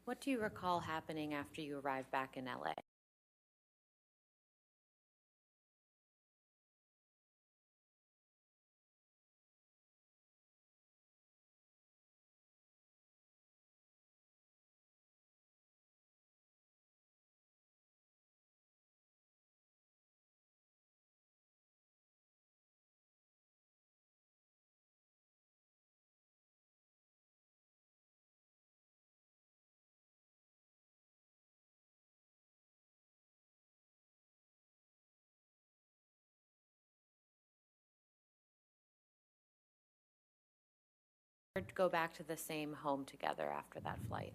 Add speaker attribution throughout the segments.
Speaker 1: What do you recall happening after you arrived back in LA? Go back to the same home together after that flight?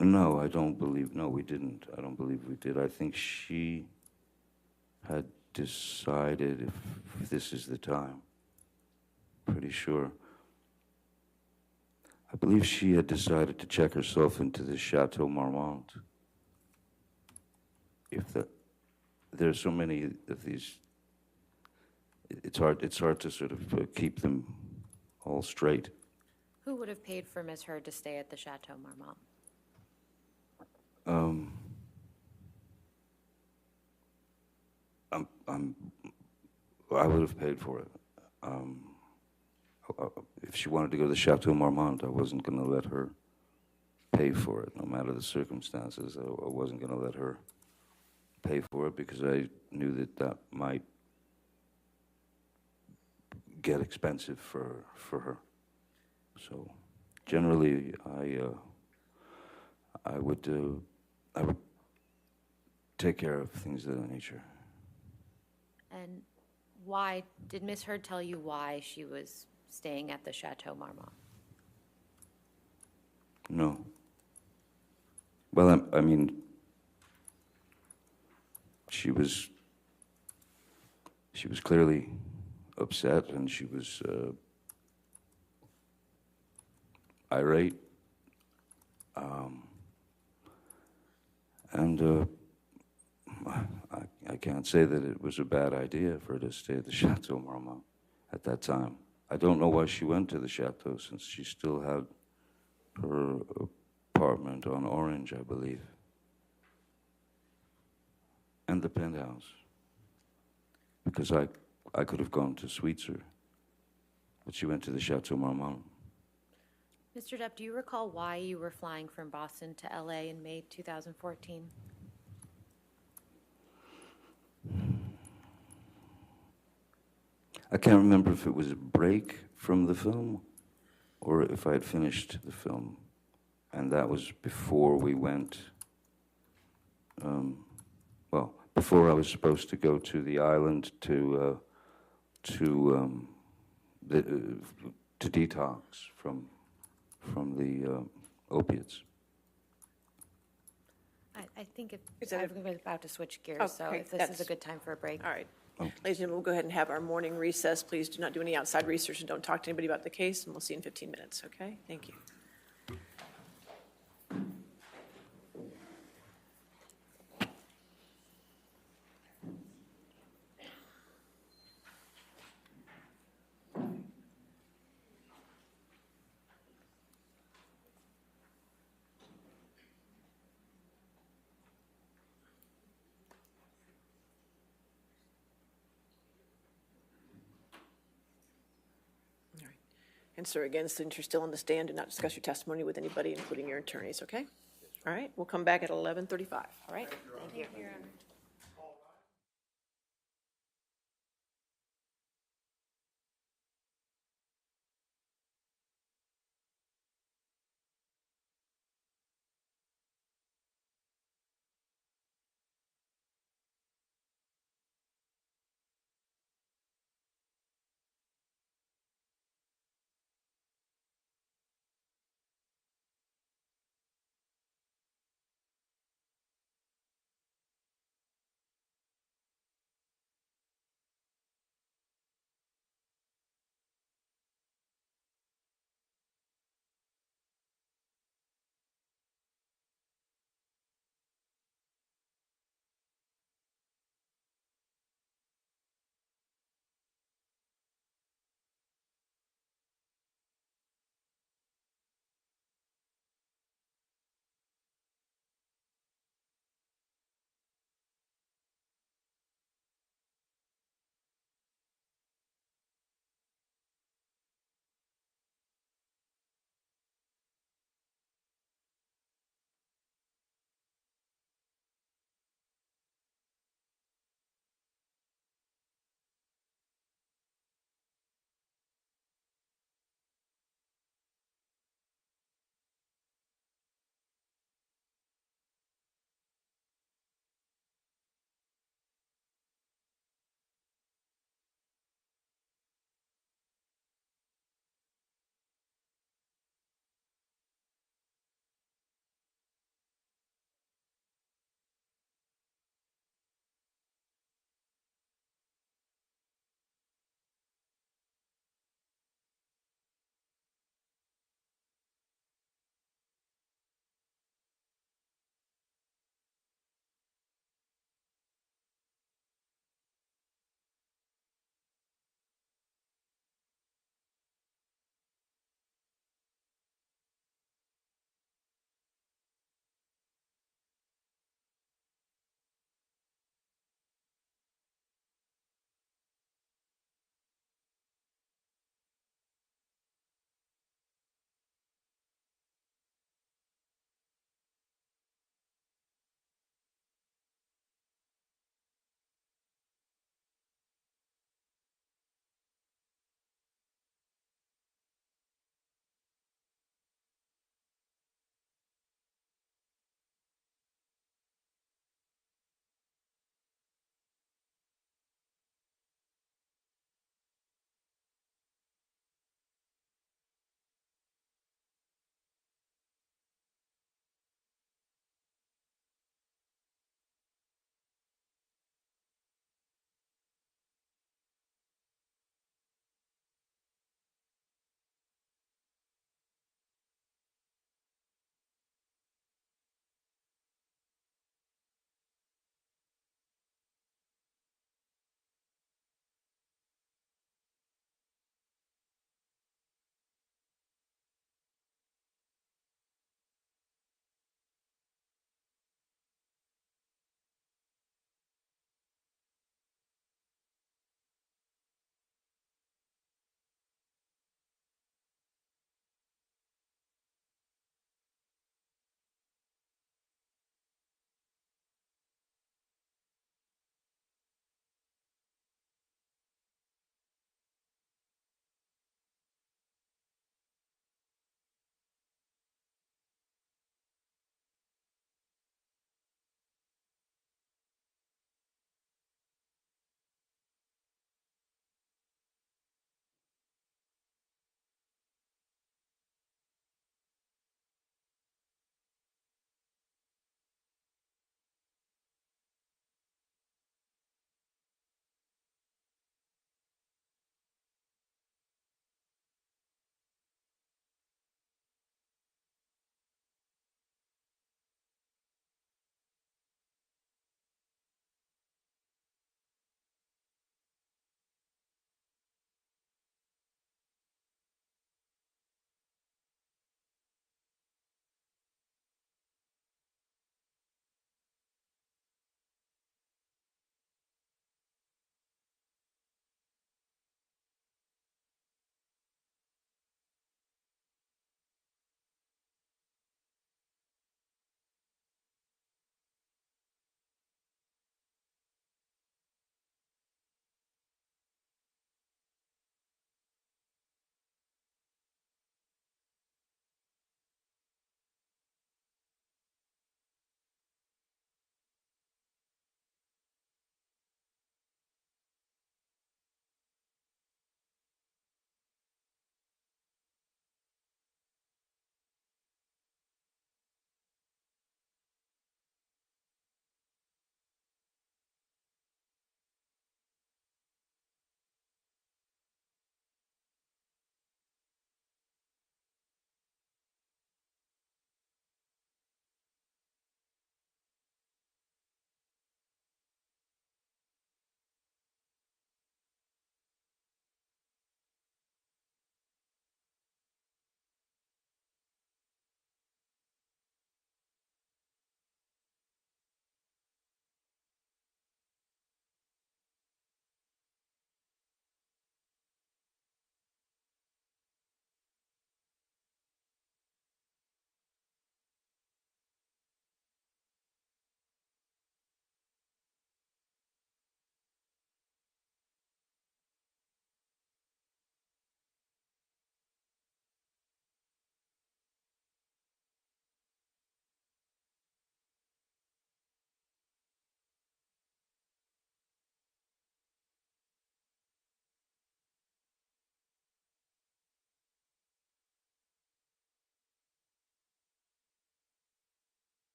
Speaker 2: No, I don't believe, no, we didn't. I don't believe we did. I think she had decided if this is the time. Pretty sure. I believe she had decided to check herself into the Chateau Marmont. There's so many of these, it's hard to sort of keep them all straight.
Speaker 1: Who would have paid for Ms. Heard to stay at the Chateau Marmont?
Speaker 2: I would have paid for it. If she wanted to go to the Chateau Marmont, I wasn't going to let her pay for it, no matter the circumstances. I wasn't going to let her pay for it because I knew that might get expensive for her. So generally, I would take care of things of that nature.
Speaker 1: And why, did Ms. Heard tell you why she was staying at the Chateau Marmont?
Speaker 2: No. Well, I mean, she was clearly upset, and she was irate, and I can't say that it was a bad idea for her to stay at the Chateau Marmont at that time. I don't know why she went to the Chateau, since she still had her apartment on Orange, I believe, and the penthouse, because I could have gone to Sweetser, but she went to the Chateau Marmont.
Speaker 1: Mr. Depp, do you recall why you were flying from Boston to LA in May 2014?
Speaker 2: I can't remember if it was a break from the film or if I had finished the film, and that was before we went, well, before I was supposed to go to the island to detox from the opiates.
Speaker 1: I think I'm about to switch gears,
Speaker 3: Oh,
Speaker 1: so
Speaker 3: okay,
Speaker 1: if this is a good time for a break.
Speaker 3: All right.
Speaker 2: Oh.
Speaker 3: Ladies and gentlemen, we'll go ahead and have our morning recess. Please do not do any outside research and don't talk to anybody about the case, and we'll see you in 15 minutes, okay? Thank you. And sir, again, since you're still on the stand, do not discuss your testimony with anybody, including your attorneys, okay? All right, we'll come back at 11:35, all right? Thank you.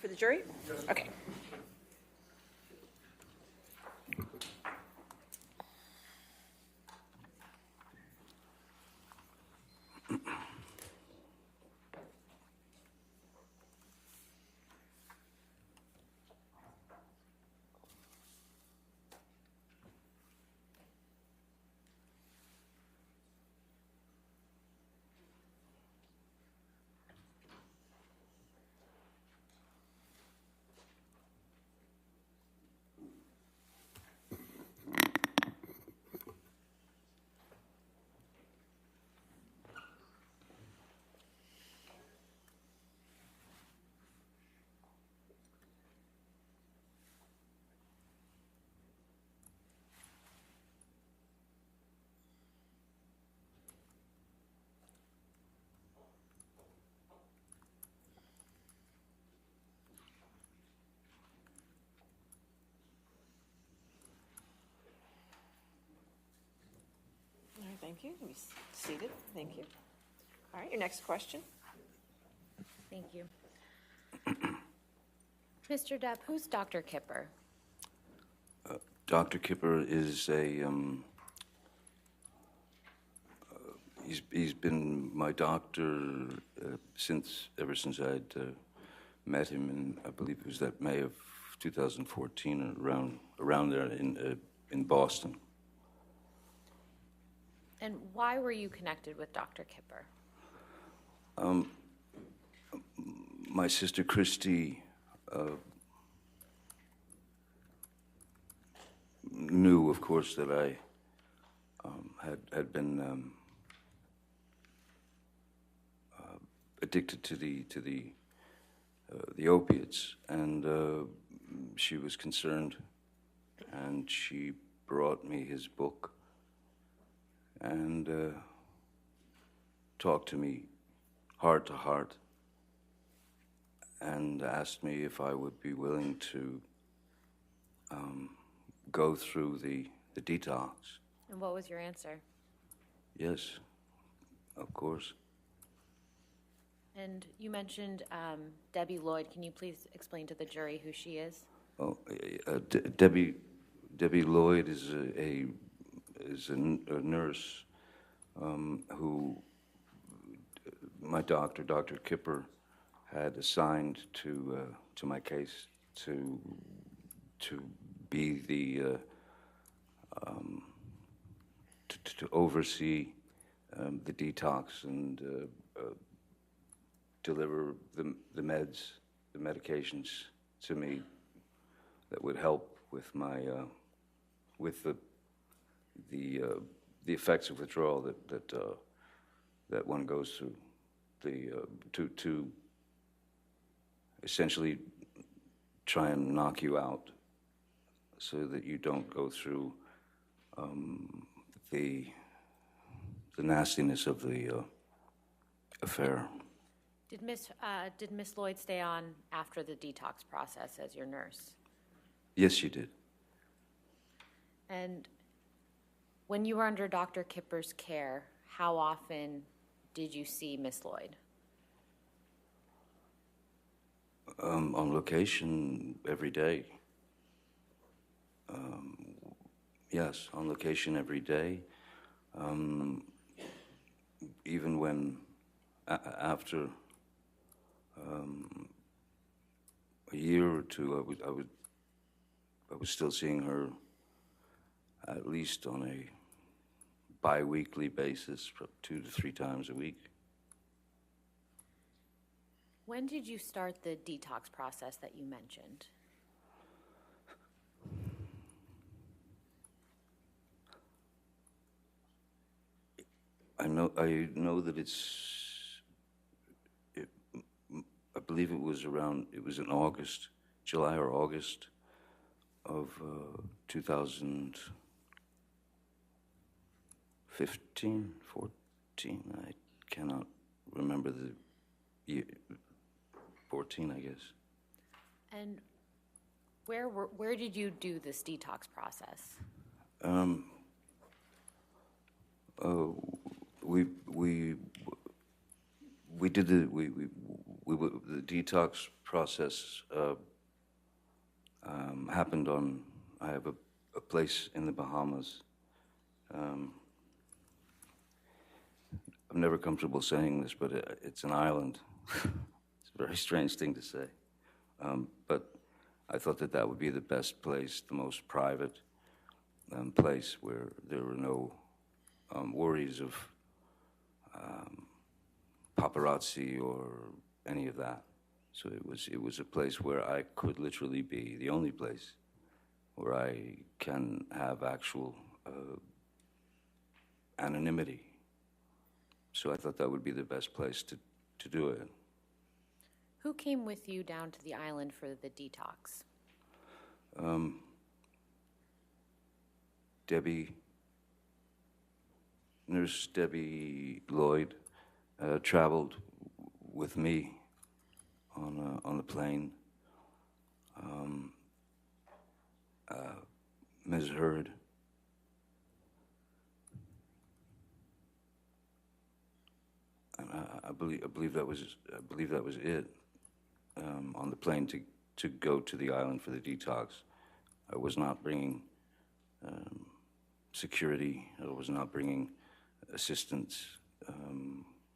Speaker 3: for the jury? Okay. All right, thank you. Be seated. Thank you. All right, your next question.
Speaker 1: Thank you. Mr. Depp, who's Dr. Kipper?
Speaker 2: Dr. Kipper is he's been my doctor ever since I'd met him in, I believe it was that May of 2014, around there in Boston.
Speaker 1: And why were you connected with Dr. Kipper?
Speaker 2: My sister Christy knew, of course, that I had been addicted to the opiates, and she was concerned, and she brought me his book and talked to me heart to heart and asked me if I would be willing to go through the detox.
Speaker 1: And what was your answer?
Speaker 2: Yes, of course.
Speaker 1: And you mentioned Debbie Lloyd. Can you please explain to the jury who she is?
Speaker 2: Oh, Debbie Lloyd is a nurse who my doctor, Dr. Kipper, had assigned to my case to be the to oversee the detox and deliver the meds, the medications to me that would help with my with the effects of withdrawal that one goes through, to essentially try and knock you out so that you don't go through the nastiness of the affair.
Speaker 1: Did Miss Lloyd stay on after the detox process as your nurse?
Speaker 2: Yes, she did.
Speaker 1: And when you were under Dr. Kipper's care, how often did you see Miss Lloyd?
Speaker 2: On location every day. Yes, on location every day. Even when, after a year or two, I was still seeing her at least on a bi-weekly basis, 2 to 3 times a week.
Speaker 1: When did you start the detox process that you mentioned?
Speaker 2: I know that I believe it was in August, July or August of 2015, 14, I cannot remember the year, 14, I guess.
Speaker 1: And where did you do this detox process?
Speaker 2: We did the detox process happened on, I have a place in the Bahamas. I'm never comfortable saying this, but it's an island. It's a very strange thing to say. But I thought that that would be the best place, the most private place where there were no worries of paparazzi or any of that. So it was a place where I could literally be, the only place where I can have actual anonymity. So I thought that would be the best place to do it.
Speaker 1: Who came with you down to the island for the detox? Nurse Debbie Lloyd traveled with me on the plane. Ms. Hurd. And I believe that was it. On the plane to go to the island for the detox. I was not bringing security. I was not bringing assistance.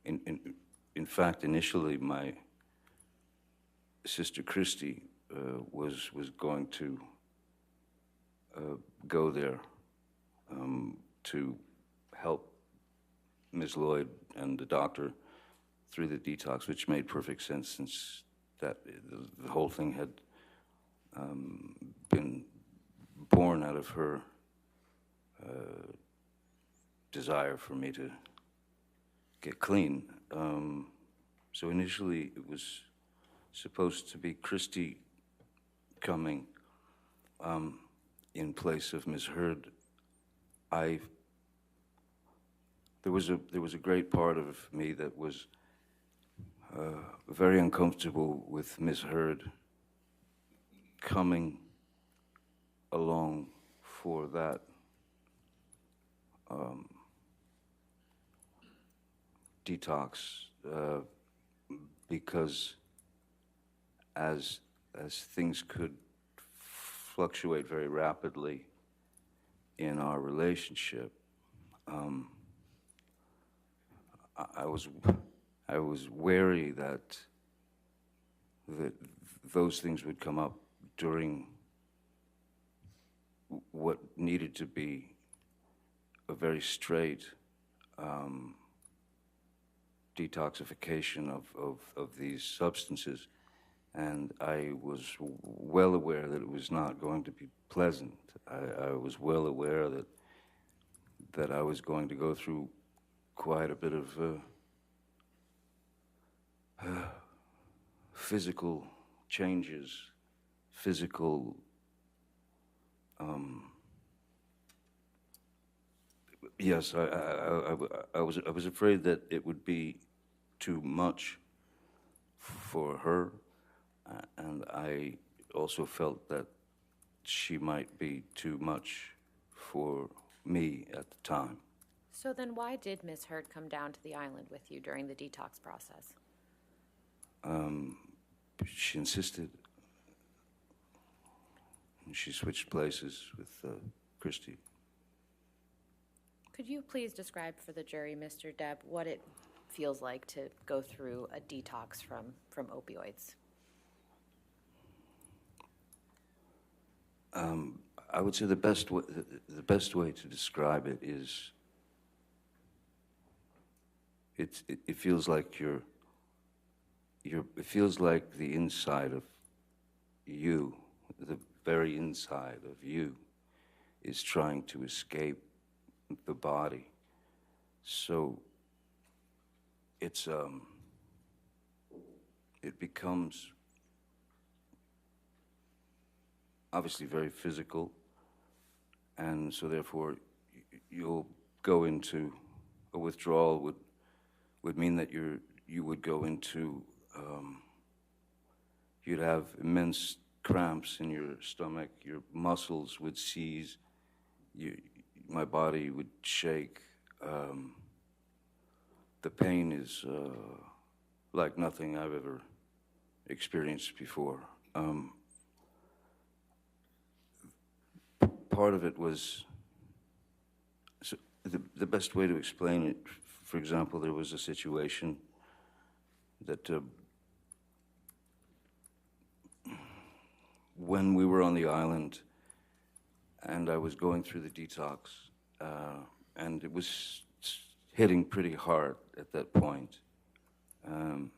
Speaker 1: In fact, initially, my sister Christy was going to go there to help Ms. Lloyd and the doctor through the detox, which made perfect sense since that the whole thing had been born out of her desire for me to get clean. So initially it was supposed to be Christy coming in place of Ms. Hurd. There was a great part of me that was very uncomfortable with Ms. Hurd coming along for that detox because as things could fluctuate very rapidly in our relationship, I was wary that those things would come up during what needed to be a very straight detoxification of these substances. And I was well aware that it was not going to be pleasant. I was well aware that I was going to go through quite a bit of physical changes, physical yes, I was afraid that it would be too much for her, and I also felt that she might be too much for me at the time. So then why did Ms. Hurd come down to the island with you during the detox process?
Speaker 2: She insisted. And she switched places with Christy.
Speaker 1: Could you please describe for the jury, Mr. Depp, what it feels like to go through a detox from opioids?
Speaker 2: I would say the best way to describe it is it feels like it feels like the inside of you, the very inside of you, is trying to escape the body. So it becomes obviously very physical, and so therefore you'll go into a withdrawal would mean that you would go into you'd have immense cramps in your stomach, your muscles would seize, my body would shake. The pain is like nothing I've ever
Speaker 1: experienced before. Part of it was, so the best way to explain it, for example, there was a situation that when we were on the island and I was going through the detox, and it was hitting pretty hard at that point. And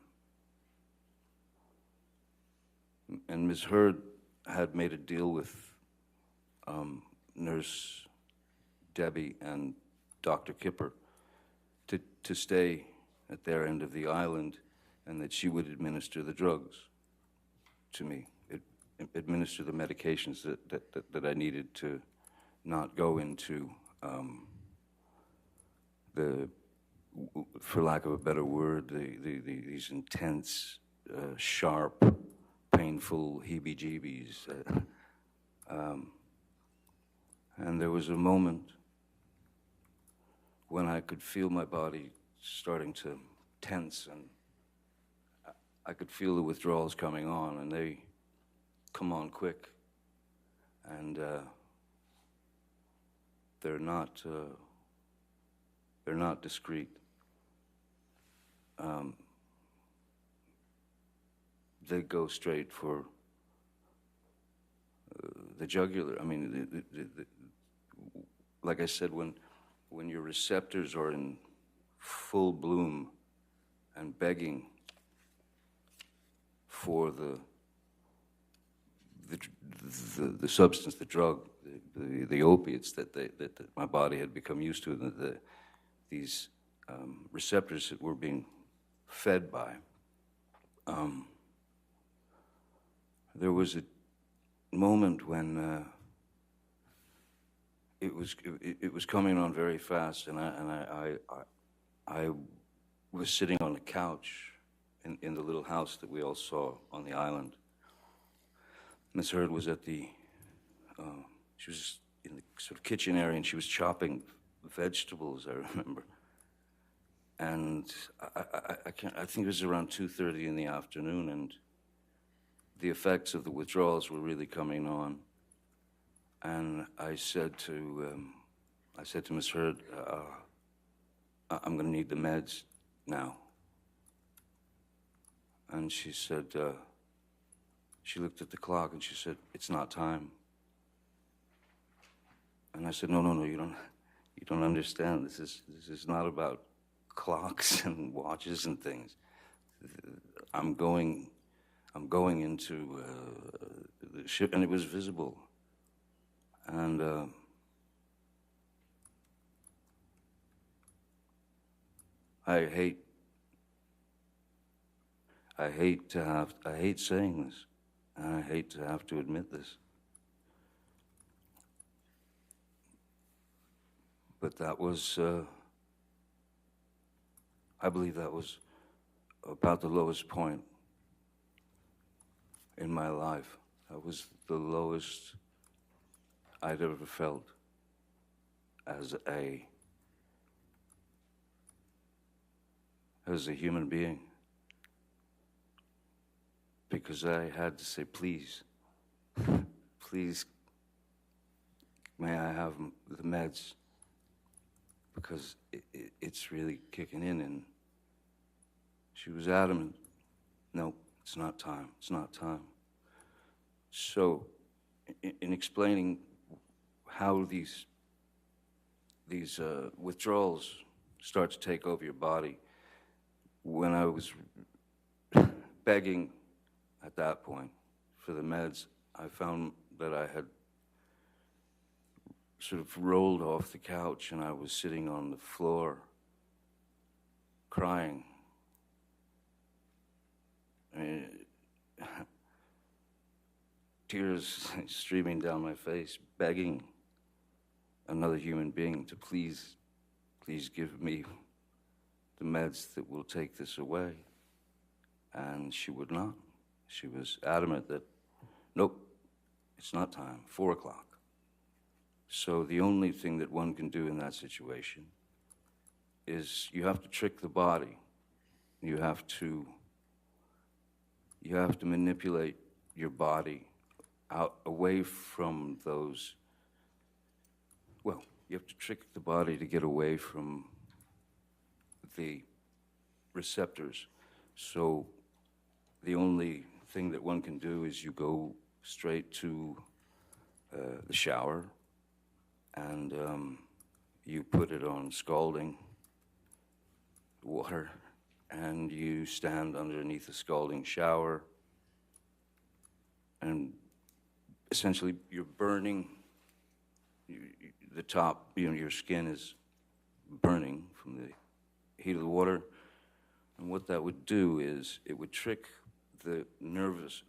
Speaker 1: Ms. Heard had made a deal with Nurse Debbie and Dr. Kipper to stay at their end of the island, and that she would administer the drugs to me, administer the medications that I needed to not go into for lack of a better word, these intense, sharp, painful heebie-jeebies. And there was a moment when I could feel my body starting to tense, and I could feel the withdrawals coming on, and they come on quick, and they're not discreet. They go straight for the jugular. I mean, like I said, when your receptors are in full bloom and begging for the substance, the drug, the opiates that my body had become used to, these receptors that were being fed by. There was a moment when it was coming on very fast, and I was sitting on the couch in the little house that we all saw on the island. Miss Heard was at she was in the sort of kitchen area, and she was chopping vegetables, I remember. And I think it was around 2:30 in the afternoon, and the effects of the withdrawals were really coming on. And I said to Miss Heard, I'm going to need the meds now. And she said, she looked at the clock and she said, "It's not time." And I said, no, you don't understand. This is not about clocks and watches and things. I'm going into the ship, and it was visible. And I hate saying this, and I hate to have to admit this, but that was, I believe that was about the lowest point in my life. That was the lowest I'd ever felt as a human being, because I had to say, please, may I have the meds, because it's really kicking in. And she was adamant, no, it's not time, it's not time. So in explaining how these withdrawals start to take over your body, when I was begging at that point for the meds, I found that I had sort of rolled off the couch, and I was sitting on the floor crying. I mean, tears streaming down my face, begging another human being to please give me the meds that will take this away. And she would not. She was adamant that, nope, it's not time, 4 o'clock. So the only thing that one can do in that situation is you have to trick the body. You have to you have to manipulate your body out away from those, well, you have to trick the body to get away from the receptors. So the only thing that one can do is you go straight to the shower, and you put it on scalding water, and you stand underneath the scalding shower, and essentially you're burning the top, your skin is burning from the heat of the water. And what that would do is it would trick the nerves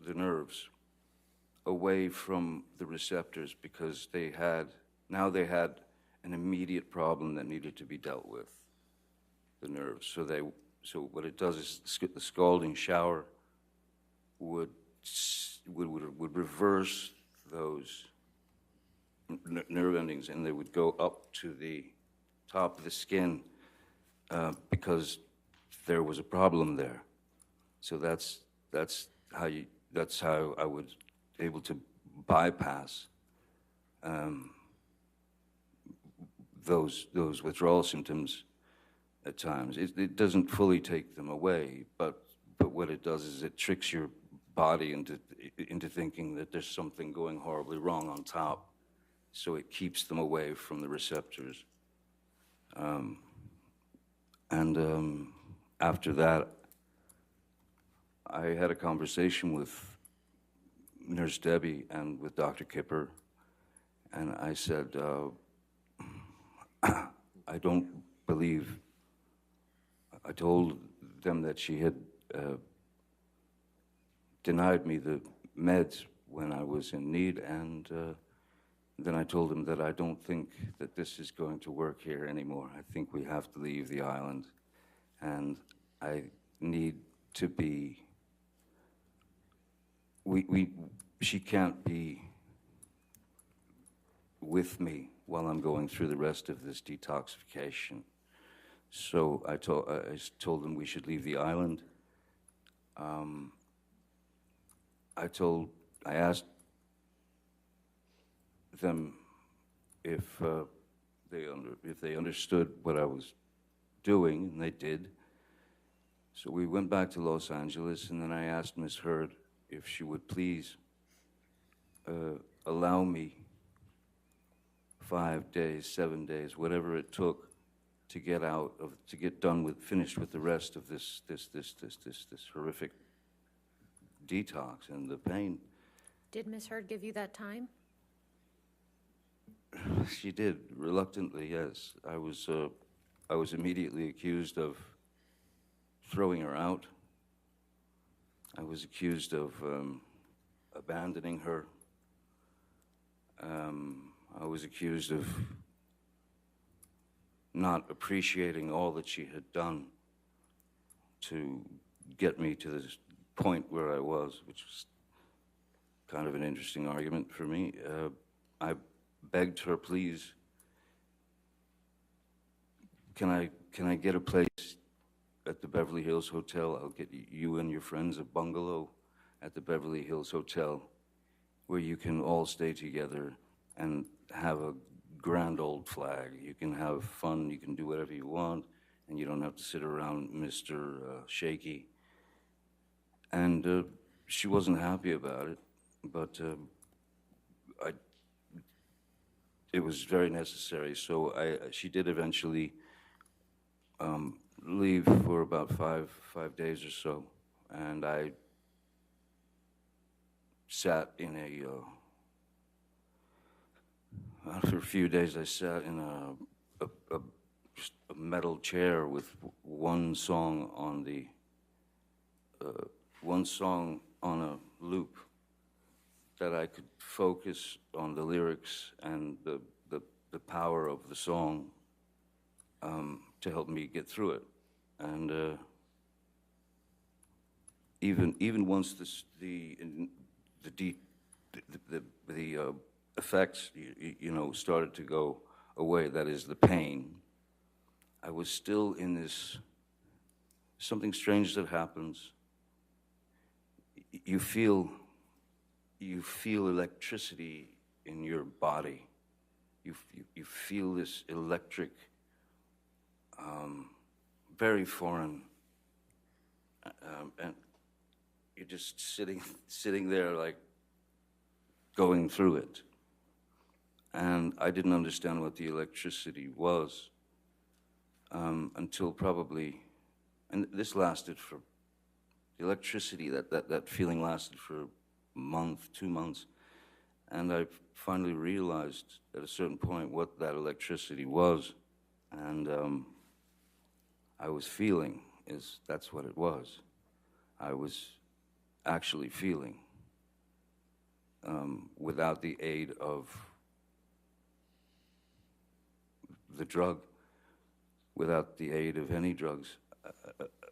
Speaker 1: away from the receptors, because they had an immediate problem that needed to be dealt with, the nerves. So what it does is the scalding shower would reverse those nerve endings, and they would go up to the top of the skin because there was a problem there. So that's how I was able to bypass those withdrawal symptoms at times. It doesn't fully take them away, but what it does is it tricks your body into thinking that there's something going horribly wrong on top, so it keeps them away from the receptors. After that, I had a conversation with Nurse Debbie and with Dr. Kipper, and I said, I don't believe, I told them that she had denied me the meds when I was in need, and then I told them that I don't think that this is going to work here anymore. I think we have to leave the island, and I need to be, she can't be with me while I'm going through the rest of this detoxification. So I told them we should leave the island. I asked them if they understood what I was doing, and they did. So we went back to Los Angeles, and then I asked Miss Heard if she would please allow me 5 days, 7 days, whatever it took to get finished with the rest of this horrific detox and the pain.
Speaker 4: Did Miss Heard give you that time?
Speaker 1: She did, reluctantly, yes. I was immediately accused of throwing her out. I was accused of abandoning her. I was accused of not appreciating all that she had done to get me to this point where I was, which was kind of an interesting argument for me. I begged her, please, can I get a place at the Beverly Hills Hotel? I'll get you and your friends a bungalow at the Beverly Hills Hotel where you can all stay together and have a grand old flag. You can have fun, you can do whatever you want, and you don't have to sit around Mr. Shaky. And she wasn't happy about it, but it was very necessary. So she did eventually leave for about five days or so, and I sat in after a few days, I sat in just a metal chair with one song on a loop, that I could focus on the lyrics and the power of the song to help me get through it. And even once the effects started to go away, that is the pain, I was still in this something strange that happens. you feel electricity in your body. You feel this electric, very foreign, and you're just sitting there like going through it. And I didn't understand what the electricity was until probably, and this lasted for, the electricity, that feeling lasted for a month, 2 months. And I finally realized at a certain point what that electricity was. And I was feeling, that's what it was. I was actually feeling without the aid of the drug, without the aid of any drugs.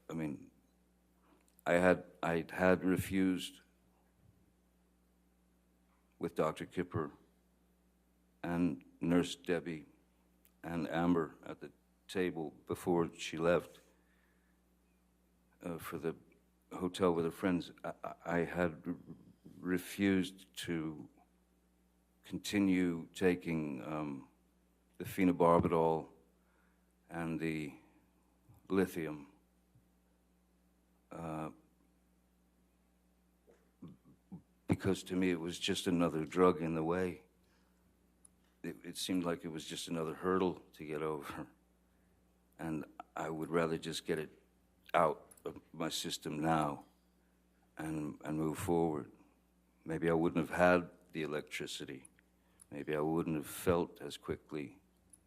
Speaker 1: I mean, I'd had refused with Dr. Kipper and Nurse Debbie and Amber at the table before she left for the hotel with her friends. I had refused to continue taking the phenobarbital and the lithium because to me it was just another drug in the way. It seemed like it was just another hurdle to get over. And I would rather just get it out of my system now and move forward. Maybe I wouldn't have had the electricity. Maybe I wouldn't have felt as quickly,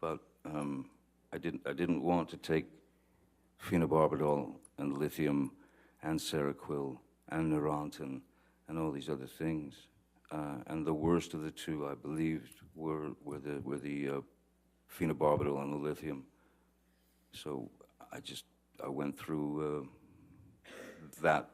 Speaker 1: but I didn't want to take phenobarbital and lithium and Seroquel and Neurontin and all these other things. And the worst of the two, I believed, were the phenobarbital and the lithium. So I went through that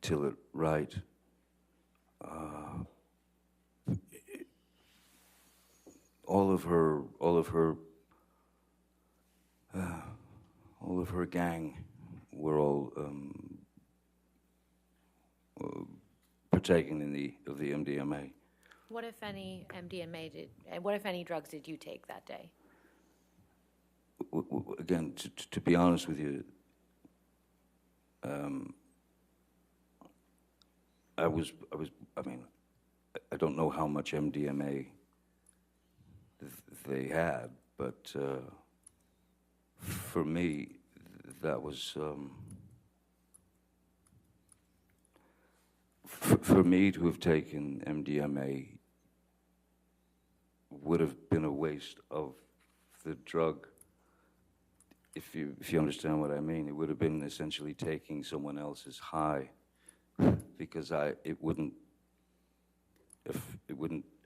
Speaker 1: till it right. All of her gang were all partaking of the MDMA.
Speaker 4: What if any what if any drugs did you take that day?
Speaker 1: Again, to be honest with you, I mean, I don't know how much MDMA they had, but for me, that was, for me to have taken MDMA would have been a waste of the drug. If you understand what I mean, it would have been essentially taking someone else's high, because it wouldn't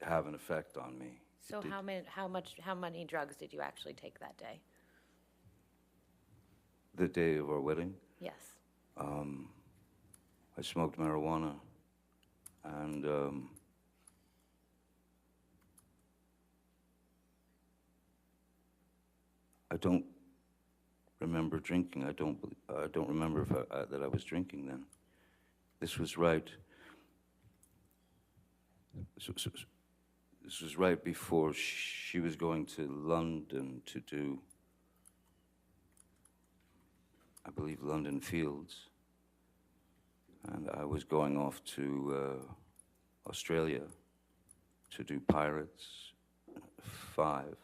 Speaker 1: have an effect on me.
Speaker 4: So how many drugs did you actually take that day?
Speaker 1: The day of our wedding,
Speaker 4: Yes.
Speaker 1: I smoked marijuana, and I don't remember drinking. I don't remember that I was drinking then. This was right. This was right before she was going to London to do, I believe, London Fields, and I was going off to Australia to do Pirates 5.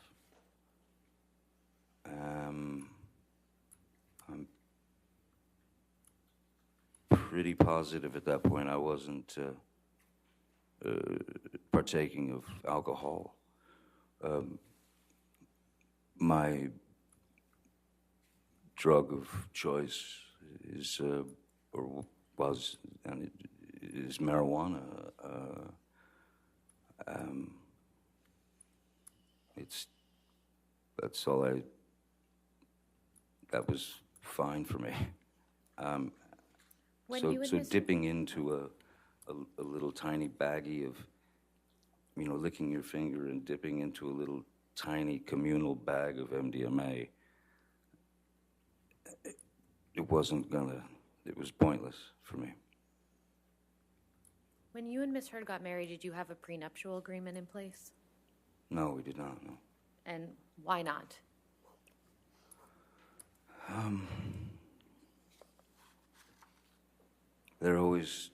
Speaker 1: I'm pretty positive at that point I wasn't partaking of alcohol. My drug of choice is, or was, and it is marijuana. That's all that was fine for me. So dipping into a little tiny baggie of, licking your finger and dipping into a little tiny communal bag of MDMA, it was pointless for me.
Speaker 4: When you and Miss Heard got married, did you have a prenuptial agreement in place?
Speaker 1: No, we did not, no.
Speaker 4: And why not?
Speaker 1: There always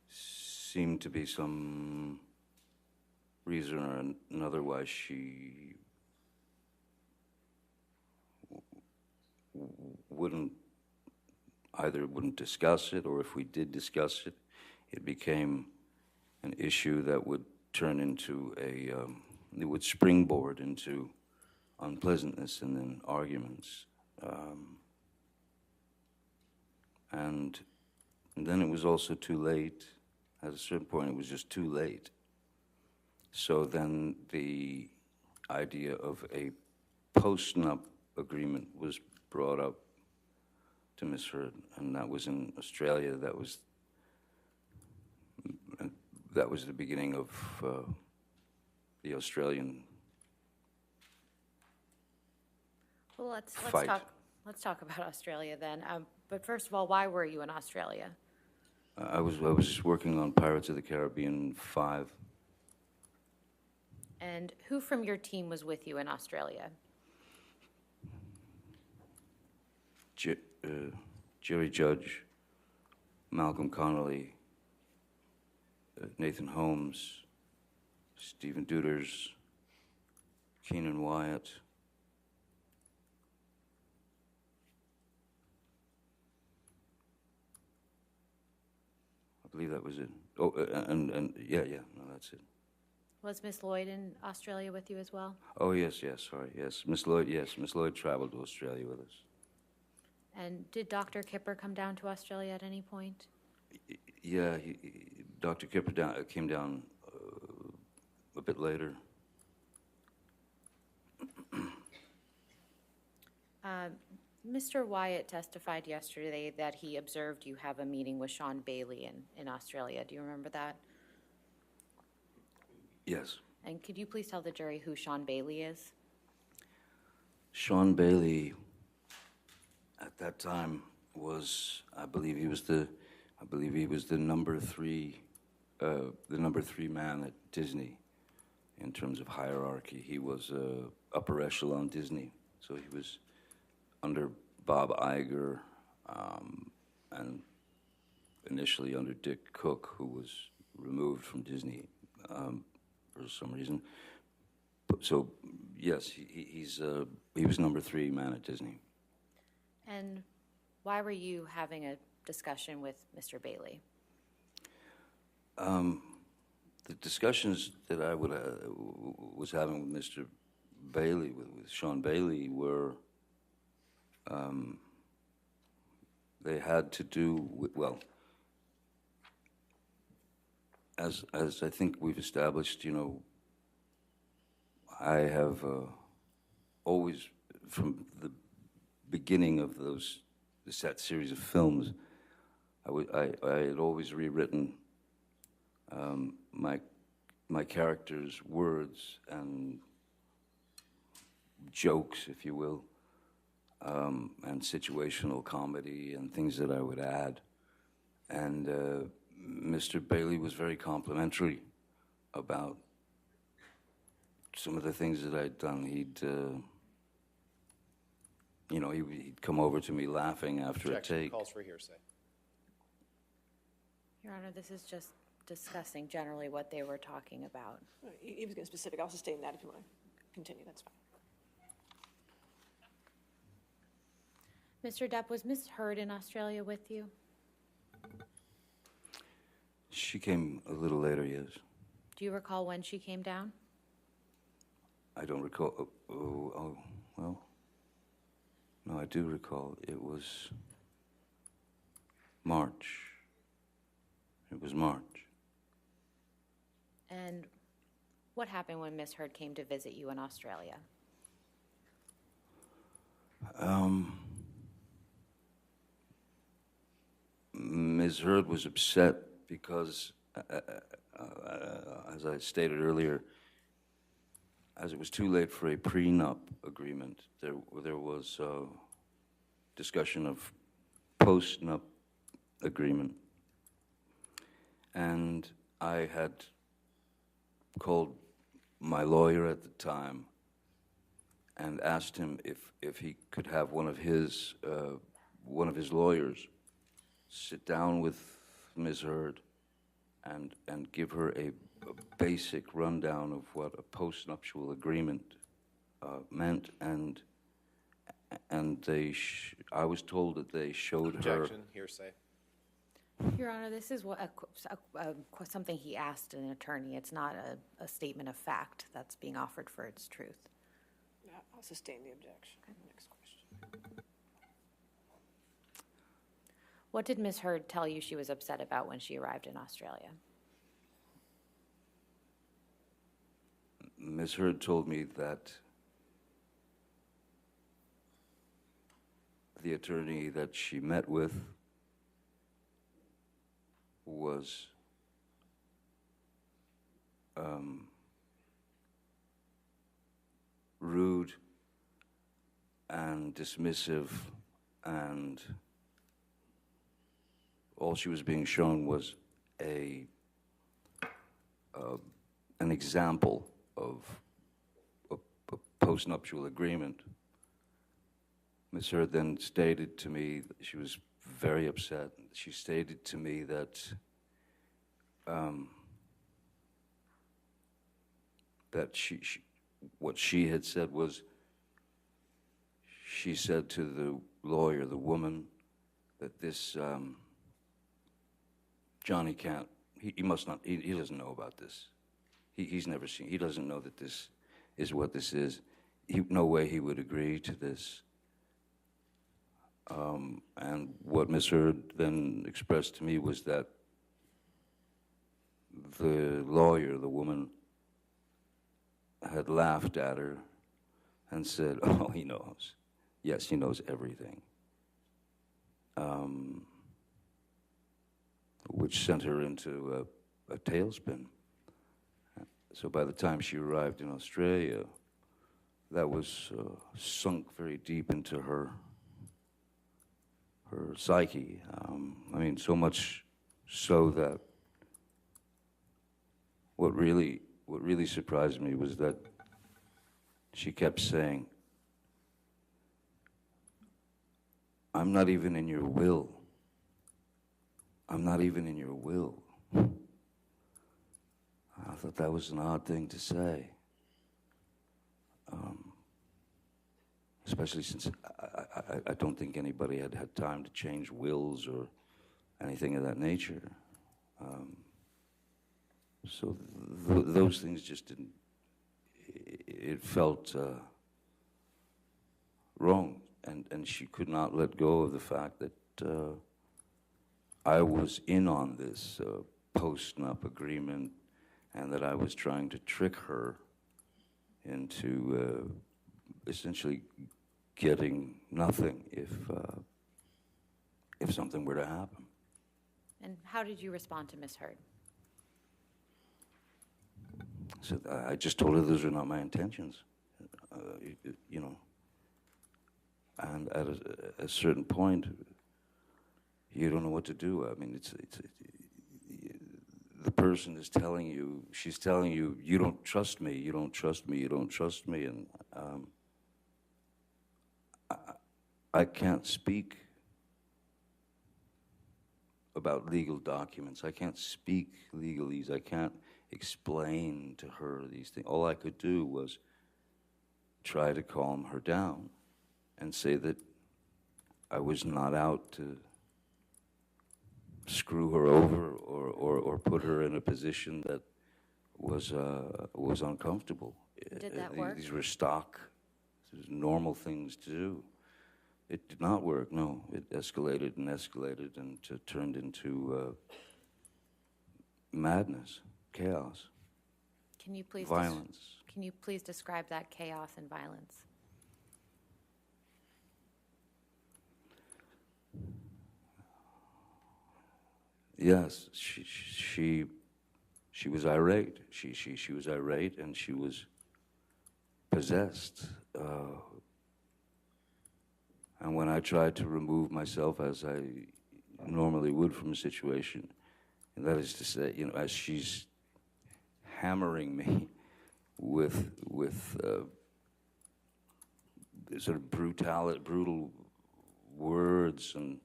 Speaker 1: seemed to be some reason or another why she wouldn't discuss it, or if we did discuss it, it became an issue that would turn into it would springboard into unpleasantness and then arguments. And then it was also too late. At a certain point, it was just too late. So then the idea of a post-nup agreement was brought up to Miss Heard, and that was in Australia. That was the beginning of the Australian
Speaker 4: Well, let's
Speaker 1: fight.
Speaker 4: talk about Australia then. But first of all, why were you in Australia?
Speaker 1: I was working on Pirates of the Caribbean 5.
Speaker 4: And who from your team was with you in Australia?
Speaker 1: Jerry Judge, Malcolm Connolly, Nathan Holmes, Stephen Duders, Keenan Wyatt. I believe that was it. Oh, and yeah, no, that's it.
Speaker 4: Was Miss Lloyd in Australia with you as well?
Speaker 1: Oh, yes, sorry, yes. Miss Lloyd traveled to Australia with us.
Speaker 4: And did Dr. Kipper come down to Australia at any point?
Speaker 1: Yeah, Dr. Kipper came down a bit later.
Speaker 4: Mr. Wyatt testified yesterday that he observed you have a meeting with Sean Bailey in Australia. Do you remember that?
Speaker 1: Yes.
Speaker 4: And could you please tell the jury who Sean Bailey is?
Speaker 1: Sean Bailey, at that time, was, I believe he was the number three man at Disney in terms of hierarchy. He was upper echelon Disney, so he was under Bob Iger, and initially under Dick Cook, who was removed from Disney for some reason. So yes, he was number 3 man at Disney.
Speaker 4: And why were you having a discussion with Mr. Bailey?
Speaker 1: The discussions that I was having with Mr. Bailey, with Sean Bailey, were they had to do with, well, as I think we've established, you know, I have always, from the beginning of that series of films, I had always rewritten my characters' words and jokes, if you will, and situational comedy and things that I would add. And Mr. Bailey was very complimentary about some of the things that I'd done. He'd come over to me laughing after
Speaker 5: Objection.
Speaker 1: a take.
Speaker 5: Calls for hearsay.
Speaker 4: Your Honor, this is just discussing generally what they were talking about.
Speaker 3: He was getting specific. I'll sustain that if you want to continue. That's fine.
Speaker 4: Mr. Depp, was Ms. Heard in Australia with you?
Speaker 1: She came a little later, yes.
Speaker 4: Do you recall when she came down?
Speaker 1: I don't recall. Oh, well. No, I do recall. It was March. It was March.
Speaker 4: And what happened when Ms. Heard came to visit you in Australia?
Speaker 1: Ms. Heard was upset because, as I stated earlier, as it was too late for a prenup agreement, there was discussion of post-nup agreement. And I had called my lawyer at the time and asked him if he could have one of his lawyers sit down with Ms. Heard and give her a basic rundown of what a postnuptial agreement meant, and I was told that they showed her.
Speaker 5: Objection. Hearsay.
Speaker 4: Your Honor, this is something he asked an attorney. It's not a statement of fact that's being offered for its truth.
Speaker 3: I'll sustain the objection. Okay. Next question.
Speaker 4: What did Ms. Heard tell you she was upset about when she arrived in Australia?
Speaker 1: Ms. Heard told me that the attorney that she met with was rude and dismissive, and all she was being shown was an example of a postnuptial agreement. Ms. Heard then stated to me that she was very upset. She stated to me that what she had said was, she said to the lawyer, the woman, that this Johnny can't, he must not, he doesn't know about this. He's never seen, he doesn't know that this is what this is. No way he would agree to this. And what Ms. Heard then expressed to me was that the lawyer, the woman, had laughed at her and said, "Oh, he knows. yes, he knows everything. Which sent her into a tailspin. So by the time she arrived in Australia, that was sunk very deep into her psyche. I mean, so much so that what really surprised me was that she kept saying, "I'm not even in your will. I'm not even in your will." I thought that was an odd thing to say. Especially since I don't think anybody had had time to change wills or anything of that nature. So those things just didn't, it felt wrong. And she could not let go of the fact that I was in on this post-nup agreement and that I was trying to trick her into essentially getting nothing if something were to happen.
Speaker 4: And how did you respond to Ms. Heard?
Speaker 1: So I just told her those were not my intentions, you know. And at a certain point, you don't know what to do. I mean, the person is telling you, she's telling you, you don't trust me, you don't trust me, you don't trust me, and I can't speak about legal documents. I can't speak legalese. I can't explain to her these things. All I could do was try to calm her down and say that I was not out to screw her over or put her in a position that was uncomfortable.
Speaker 4: Did that work?
Speaker 1: These were stock, normal things to do. It did not work, no. It escalated and escalated and turned into madness, chaos,
Speaker 4: Can you please
Speaker 1: violence.
Speaker 4: Can you please describe that chaos and violence?
Speaker 1: Yes, she was irate. She was irate and she was possessed. And when I tried to remove myself, as I normally would from a situation, and that is to say, you know, as she's hammering me with sort of brutal words and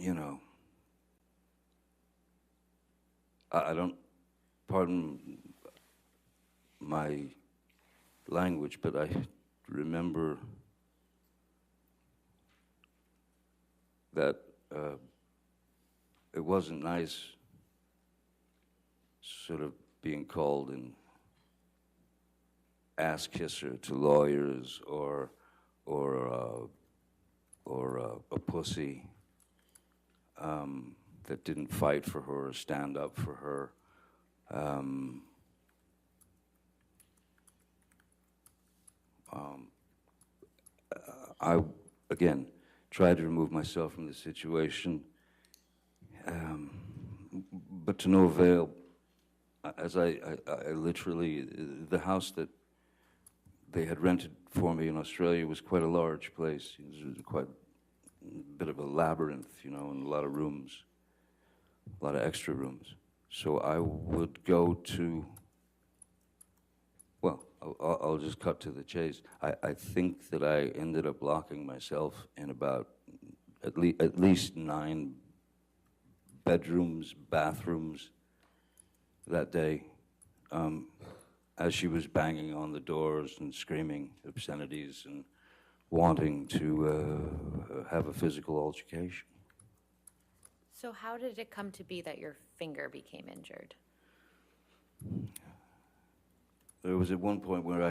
Speaker 1: you know, I don't, pardon my language, but I remember that it wasn't nice sort of being called an ass kisser to lawyers or a pussy that didn't fight for her or stand up for her. I, again, tried to remove myself from the situation, but to no avail. As I literally, the house that they had rented for me in Australia was quite a large place. It was quite a bit of a labyrinth, you know, and a lot of rooms, a lot of extra rooms. So I would go to, well, I'll just cut to the chase. I think that I ended up locking myself in about at least 9 bedrooms, bathrooms that day, as she was banging on the doors and screaming obscenities and wanting to have a physical altercation.
Speaker 4: So how did it come to be that your finger became injured?
Speaker 1: There was at one point where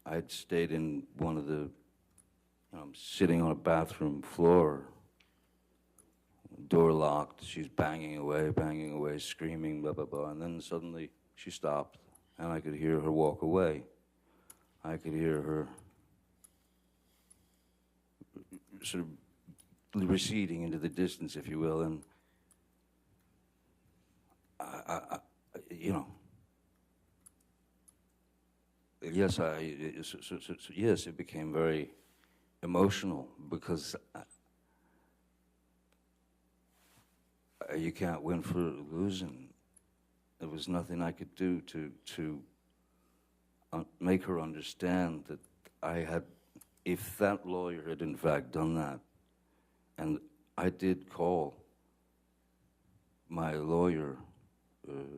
Speaker 1: I'd stayed in one of the, sitting on a bathroom floor, door locked, she's banging away, screaming, blah, blah, blah, and then suddenly she stopped. and I could hear her walk away. I could hear her sort of receding into the distance, if you will, and you know, yes, yes, it became very emotional because you can't win for losing. There was nothing I could do to make her understand that I had, if that lawyer had in fact done that, and I did call my lawyer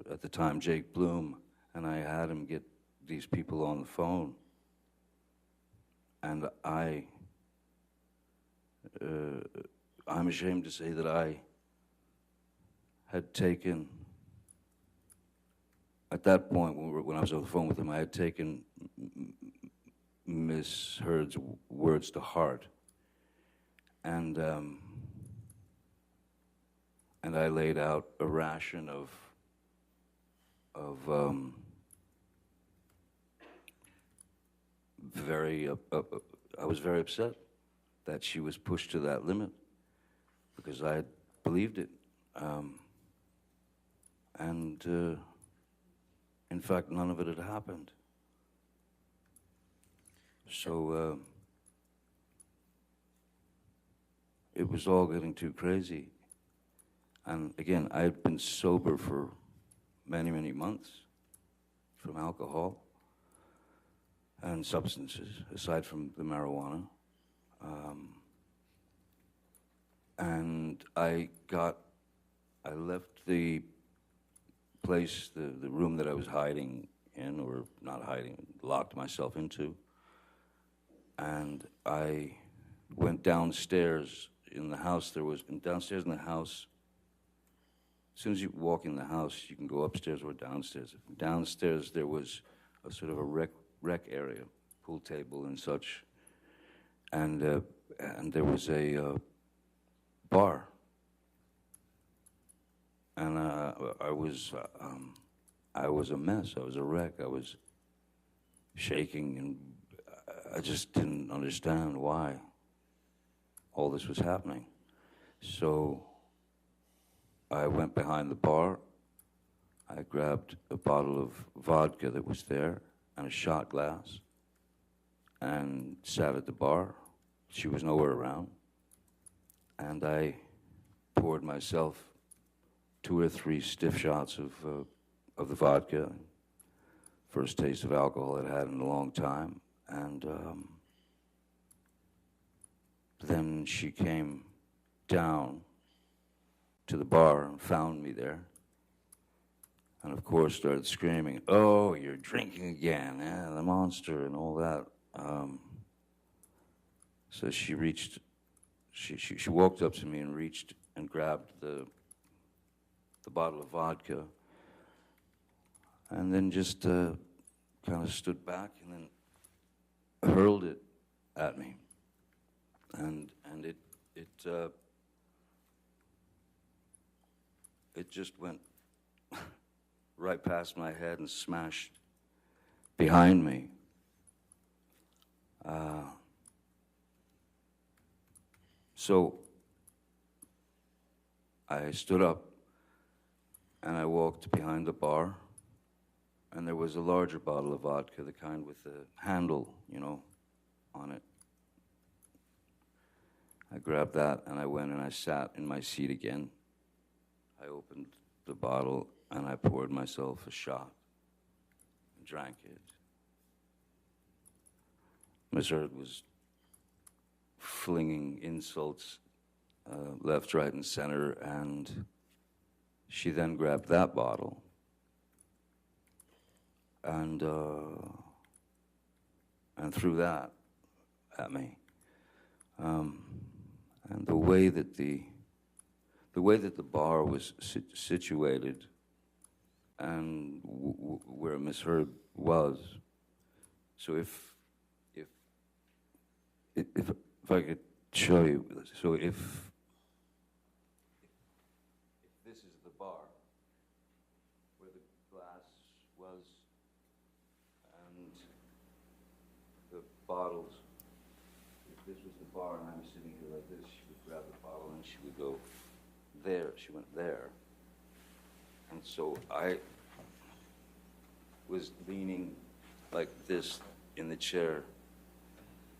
Speaker 1: at the time, Jake Bloom, and I had him get these people on the phone, and I'm ashamed to say that I had taken, at that point when I was on the phone with him, I had taken Miss Heard's words to heart, and I laid out a ration of I was very upset that she was pushed to that limit because I had believed it. In fact, none of it had happened. So it was all getting too crazy. And again, I had been sober for many, many months from alcohol and substances, aside from the marijuana. And I left the place, the room that I was hiding in, or not hiding, locked myself into, and I went downstairs in the house. Downstairs in the house, as soon as you walk in the house, you can go upstairs or downstairs. Downstairs there was a sort of a rec area, pool table and such, and there was a bar. And I was a mess. I was a wreck. I was shaking, and I just didn't understand why all this was happening. So I went behind the bar. I grabbed a bottle of vodka that was there and a shot glass and sat at the bar. She was nowhere around. And I poured myself 2 or 3 stiff shots of the vodka. First taste of alcohol I'd had in a long time. And then she came down to the bar and found me there. And of course started screaming, "Oh, you're drinking again, yeah, the monster," and all that. So she walked up to me and reached and grabbed the bottle of vodka, and then just kind of stood back and then hurled it at me, and it just went right past my head and smashed behind me. So I stood up and I walked behind the bar, and there was a larger bottle of vodka, the kind with the handle, you know, on it. I grabbed that and I went and I sat in my seat again. I opened the bottle and I poured myself a shot and drank it. Miss Heard was flinging insults left, right, and center, and she then grabbed that bottle and threw that at me. And the way that the bar was situated and where Miss Heard was, so if I could show you, so if this is the bar where the glass was, bottles. If this was the bar and I'm sitting here like this, she would grab the bottle and she would go there. She went there. And so I was leaning like this in the chair,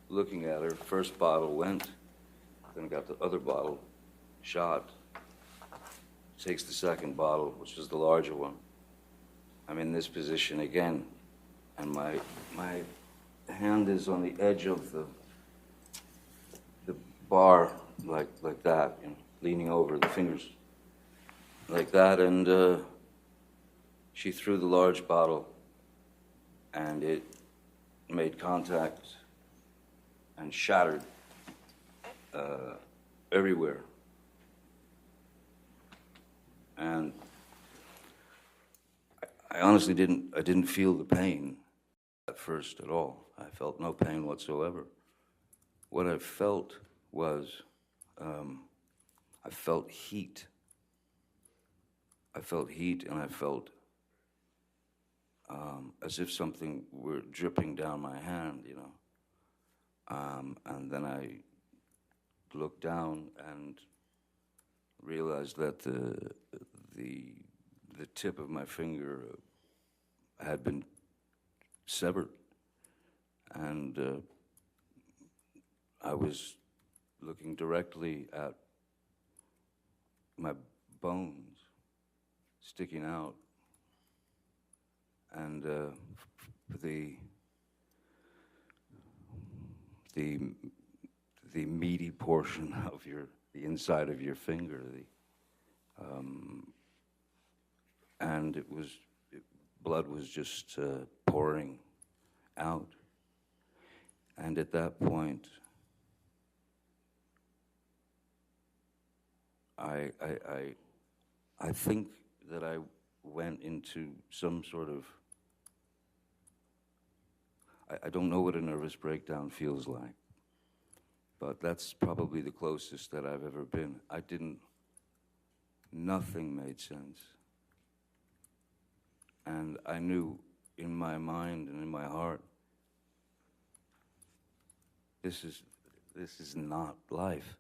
Speaker 1: looking at her. First bottle went, then I got the other bottle, shot. Takes the second bottle, which is the larger one. I'm in this position again, and my hand is on the edge of the bar, like that, you know, leaning over, the fingers like that, and she threw the large bottle, and it made contact and shattered everywhere. And I honestly didn't feel the pain at first at all. I felt no pain whatsoever. What I felt was, I felt heat. I felt heat, and I felt as if something were dripping down my hand, you know. And then I looked down and realized that the tip of my finger had been severed, and I was looking directly at my bones sticking out, and the meaty portion of the inside of your finger, and blood was just pouring out. And at that point, I think that I went into some sort of, I don't know what a nervous breakdown feels like, but that's probably the closest that I've ever been. Nothing made sense. And I knew in my mind and in my heart, this is not life.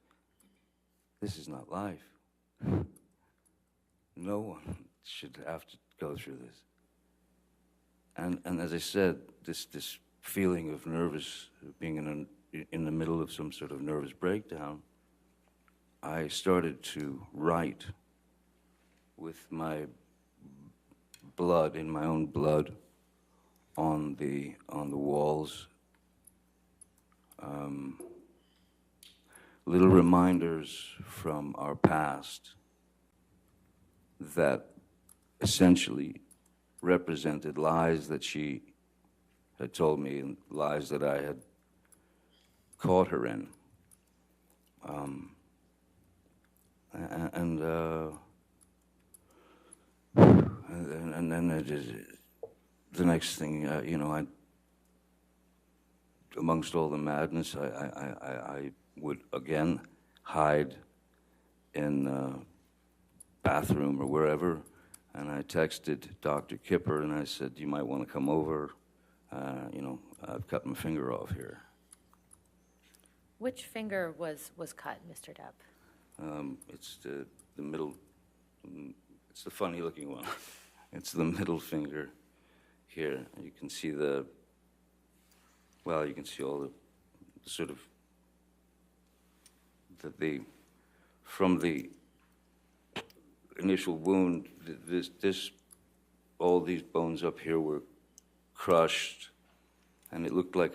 Speaker 1: This is not life. No one should have to go through this. And as I said, this feeling of being in the middle of some sort of nervous breakdown, I started to write with my blood, in my own blood, on the walls, little reminders from our past that essentially represented lies that she had told me and lies that I had caught her in. And then the next thing, you know, amongst all the madness, I would again hide in the bathroom or wherever, and I texted Dr. Kipper and I said, you might want to come over. You know, I've cut my finger off here.
Speaker 4: Which finger was cut, Mr. Depp?
Speaker 1: It's the middle, it's the funny looking one. It's the middle finger here. You can see you can see all the sort of, from the initial wound, all these bones up here were crushed, and it looked like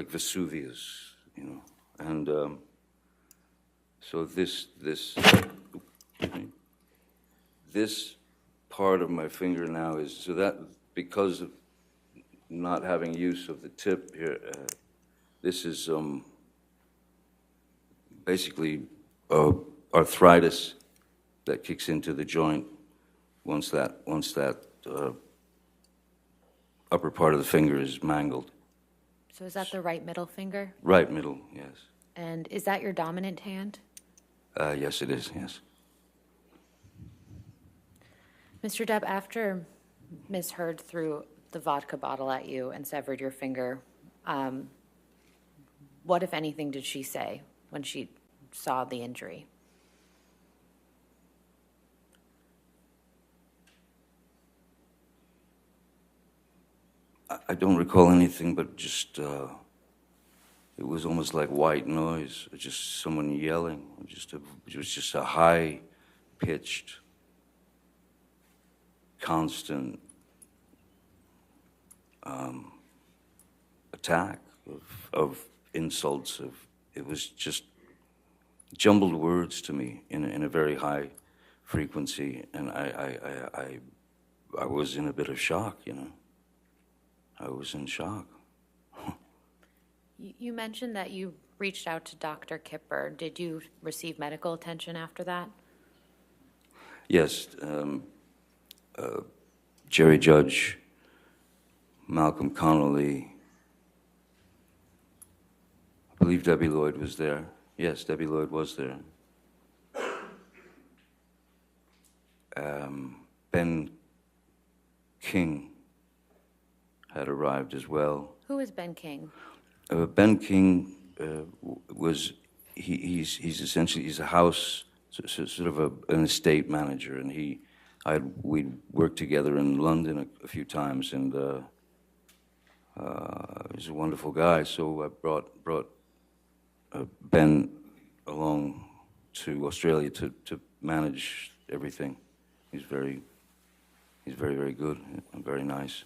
Speaker 1: Vesuvius, you know. And so this part of my finger now is, so that because of not having use of the tip here, this is basically arthritis that kicks into the joint once that upper part of the finger is mangled.
Speaker 4: So is that the right middle finger?
Speaker 1: Right middle, yes.
Speaker 4: And is that your dominant hand?
Speaker 1: Yes, it is, yes.
Speaker 4: Mr. Depp, after Ms. Heard threw the vodka bottle at you and severed your finger, What, if anything, did she say when she saw the injury?
Speaker 1: I don't recall anything, but just, it was almost like white noise, just someone yelling. It was just a high-pitched, constant attack of insults. It was just jumbled words to me in a very high frequency, and I was in a bit of shock, you know. I was in shock.
Speaker 4: You mentioned that you reached out to Dr. Kipper. Did you receive medical attention after that?
Speaker 1: Yes, Jerry Judge, Malcolm Connolly, I believe Debbie Lloyd was there. Yes, Debbie Lloyd was there. Ben King had arrived as well.
Speaker 4: Who is Ben King?
Speaker 1: Ben King he's essentially, he's a house, sort of an estate manager, and we'd worked together in London a few times, and he's a wonderful guy. So I brought Ben along to Australia to manage everything. He's very, very good and very nice.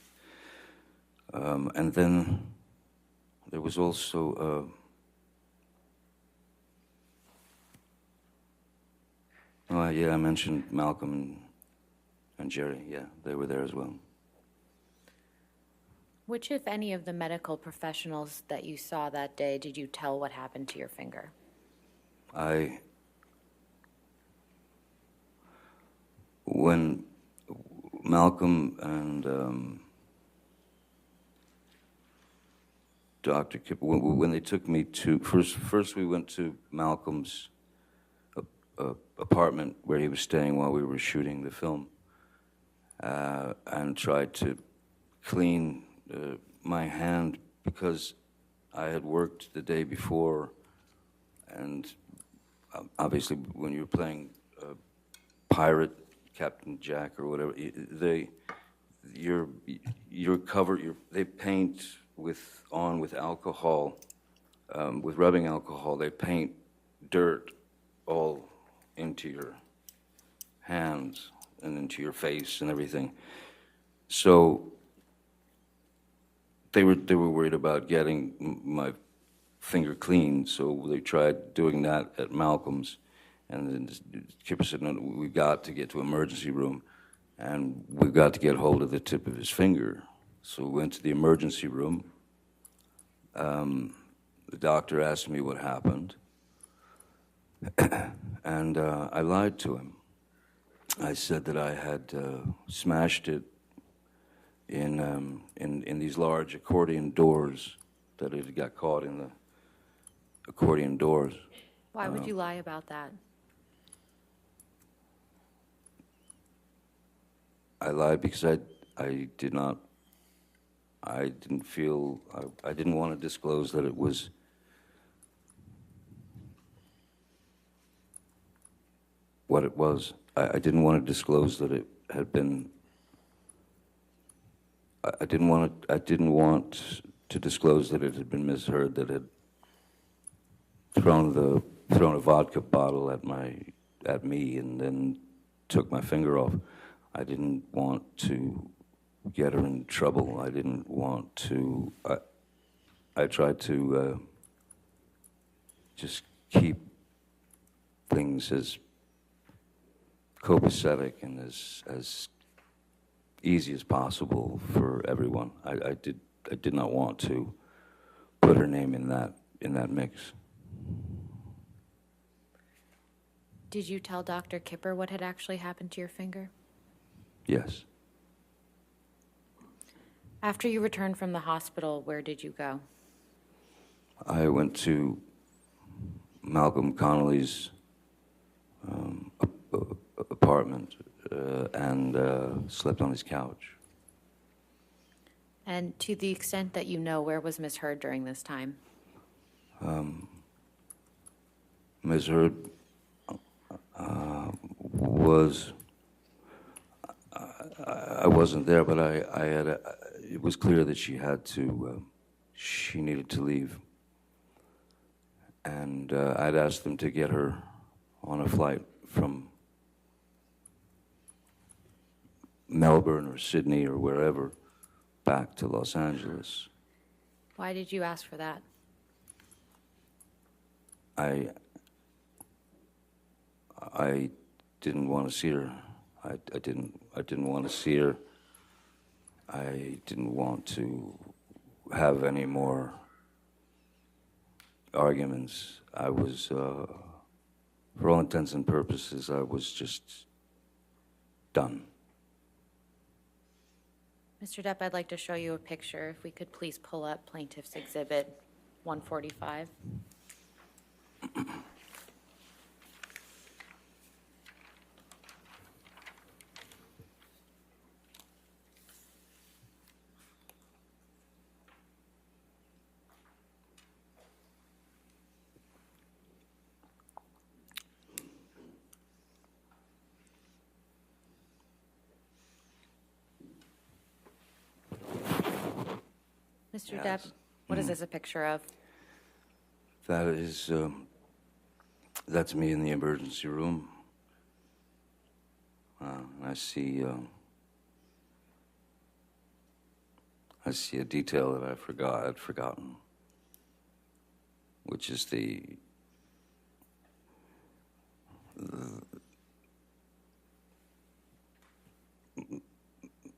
Speaker 1: And then there was also I mentioned Malcolm and Jerry. Yeah, they were there as well.
Speaker 4: Which, if any, of the medical professionals that you saw that day did you tell what happened to your finger?
Speaker 1: When Malcolm and Dr. Kipper, when they took me to, first we went to Malcolm's apartment where he was staying while we were shooting the film, and tried to clean my hand because I had worked the day before, and obviously when you're playing pirate, Captain Jack or whatever, you're covered. They paint with alcohol, with rubbing alcohol. They paint dirt all into your hands and into your face and everything. So they were worried about getting my finger clean, so they tried doing that at Malcolm's, and then Kipper said, "No, we got to get to emergency room, and we got to get hold of the tip of his finger." So we went to the emergency room. The doctor asked me what happened, and I lied to him. I said that I had smashed it in these large accordion doors, that it got caught in the accordion doors.
Speaker 4: Why would you lie about that?
Speaker 1: I lied because I didn't want to disclose that it was what it was. I didn't want to disclose that it had been. I didn't want to disclose that it had been misheard, that it had thrown a vodka bottle at me and then took my finger off. I didn't want to get her in trouble. I didn't want to. I tried to just keep things as copacetic and as easy as possible for everyone. I did not want to put her name in that mix.
Speaker 4: Did you tell Dr. Kipper what had actually happened to your finger?
Speaker 1: Yes.
Speaker 4: After you returned from the hospital, where did you go?
Speaker 1: I went to Malcolm Connolly's apartment and slept on his couch.
Speaker 4: And to the extent that you know, where was Miss Heard during this time?
Speaker 2: Ms. Heard was, I wasn't there, but I had, it was clear that she had to, she needed to leave. And I'd asked them to get her on a flight from Melbourne or Sydney or wherever back to Los Angeles.
Speaker 4: Why did you ask for that?
Speaker 2: I didn't want to see her. I didn't want to see her. I didn't want to have any more arguments. I was, for all intents and purposes, I was just done.
Speaker 4: Mr. Depp, I'd like to show you a picture. If we could please pull up Plaintiff's Exhibit 145. Mr. Depp,
Speaker 2: Yes.
Speaker 4: what is this a picture of?
Speaker 2: That is, that's me in the emergency room. I see a detail that I'd forgotten, which is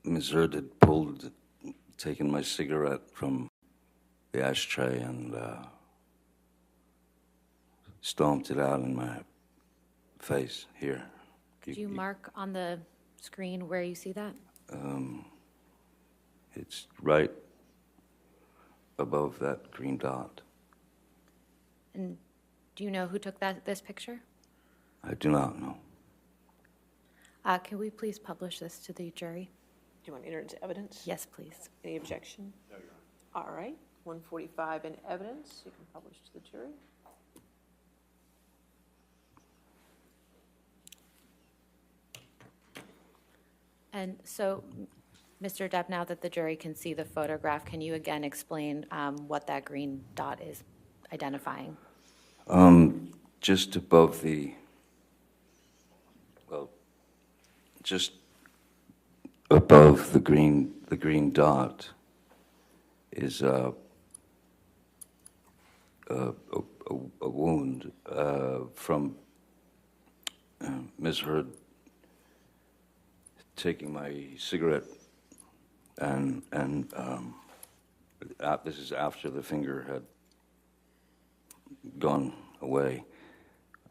Speaker 2: Ms. Heard had taken my cigarette from the ashtray and stomped it out in my face here.
Speaker 4: Could you mark on the screen where you see that?
Speaker 2: It's right above that green dot.
Speaker 4: And do you know who took this picture?
Speaker 2: I do not know.
Speaker 4: Can we please publish this to the jury?
Speaker 3: Do you want to enter into evidence?
Speaker 4: Yes, please.
Speaker 3: Any objection? No, Your Honor. All right, 145 in evidence. You can publish to the jury.
Speaker 4: And so, Mr. Depp, now that the jury can see the photograph, can you again explain what that green dot is identifying?
Speaker 2: Just above just above the green dot is a wound from Ms. Heard taking my cigarette, and this is after the finger had gone away,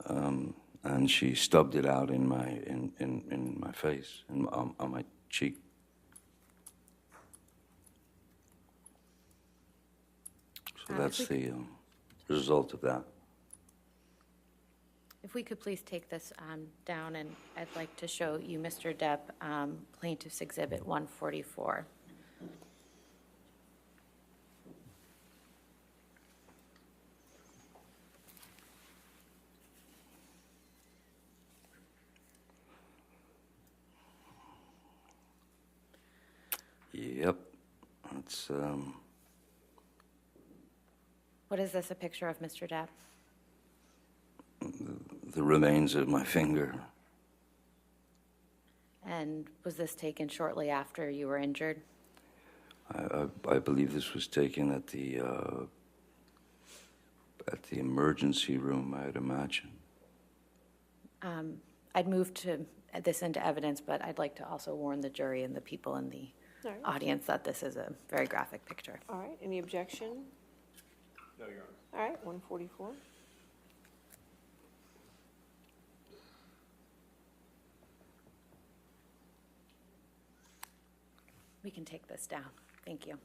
Speaker 2: and she stubbed it out in my face and on my cheek. So that's the result of that.
Speaker 4: If we could please take this down, and I'd like to show you, Mr. Depp, Plaintiff's Exhibit 144.
Speaker 2: Yep, that's
Speaker 4: What is this a picture of, Mr. Depp?
Speaker 2: the remains of my finger.
Speaker 4: And was this taken shortly after you were injured?
Speaker 2: I believe this was taken at the emergency room, I'd imagine.
Speaker 4: I'd move to this into evidence, but I'd like to also warn the jury and the people in the
Speaker 3: All right.
Speaker 4: audience that this is a very graphic picture.
Speaker 3: All right, any objection?
Speaker 5: No, Your Honor.
Speaker 3: All right, 144.
Speaker 4: We can take this down. Thank you.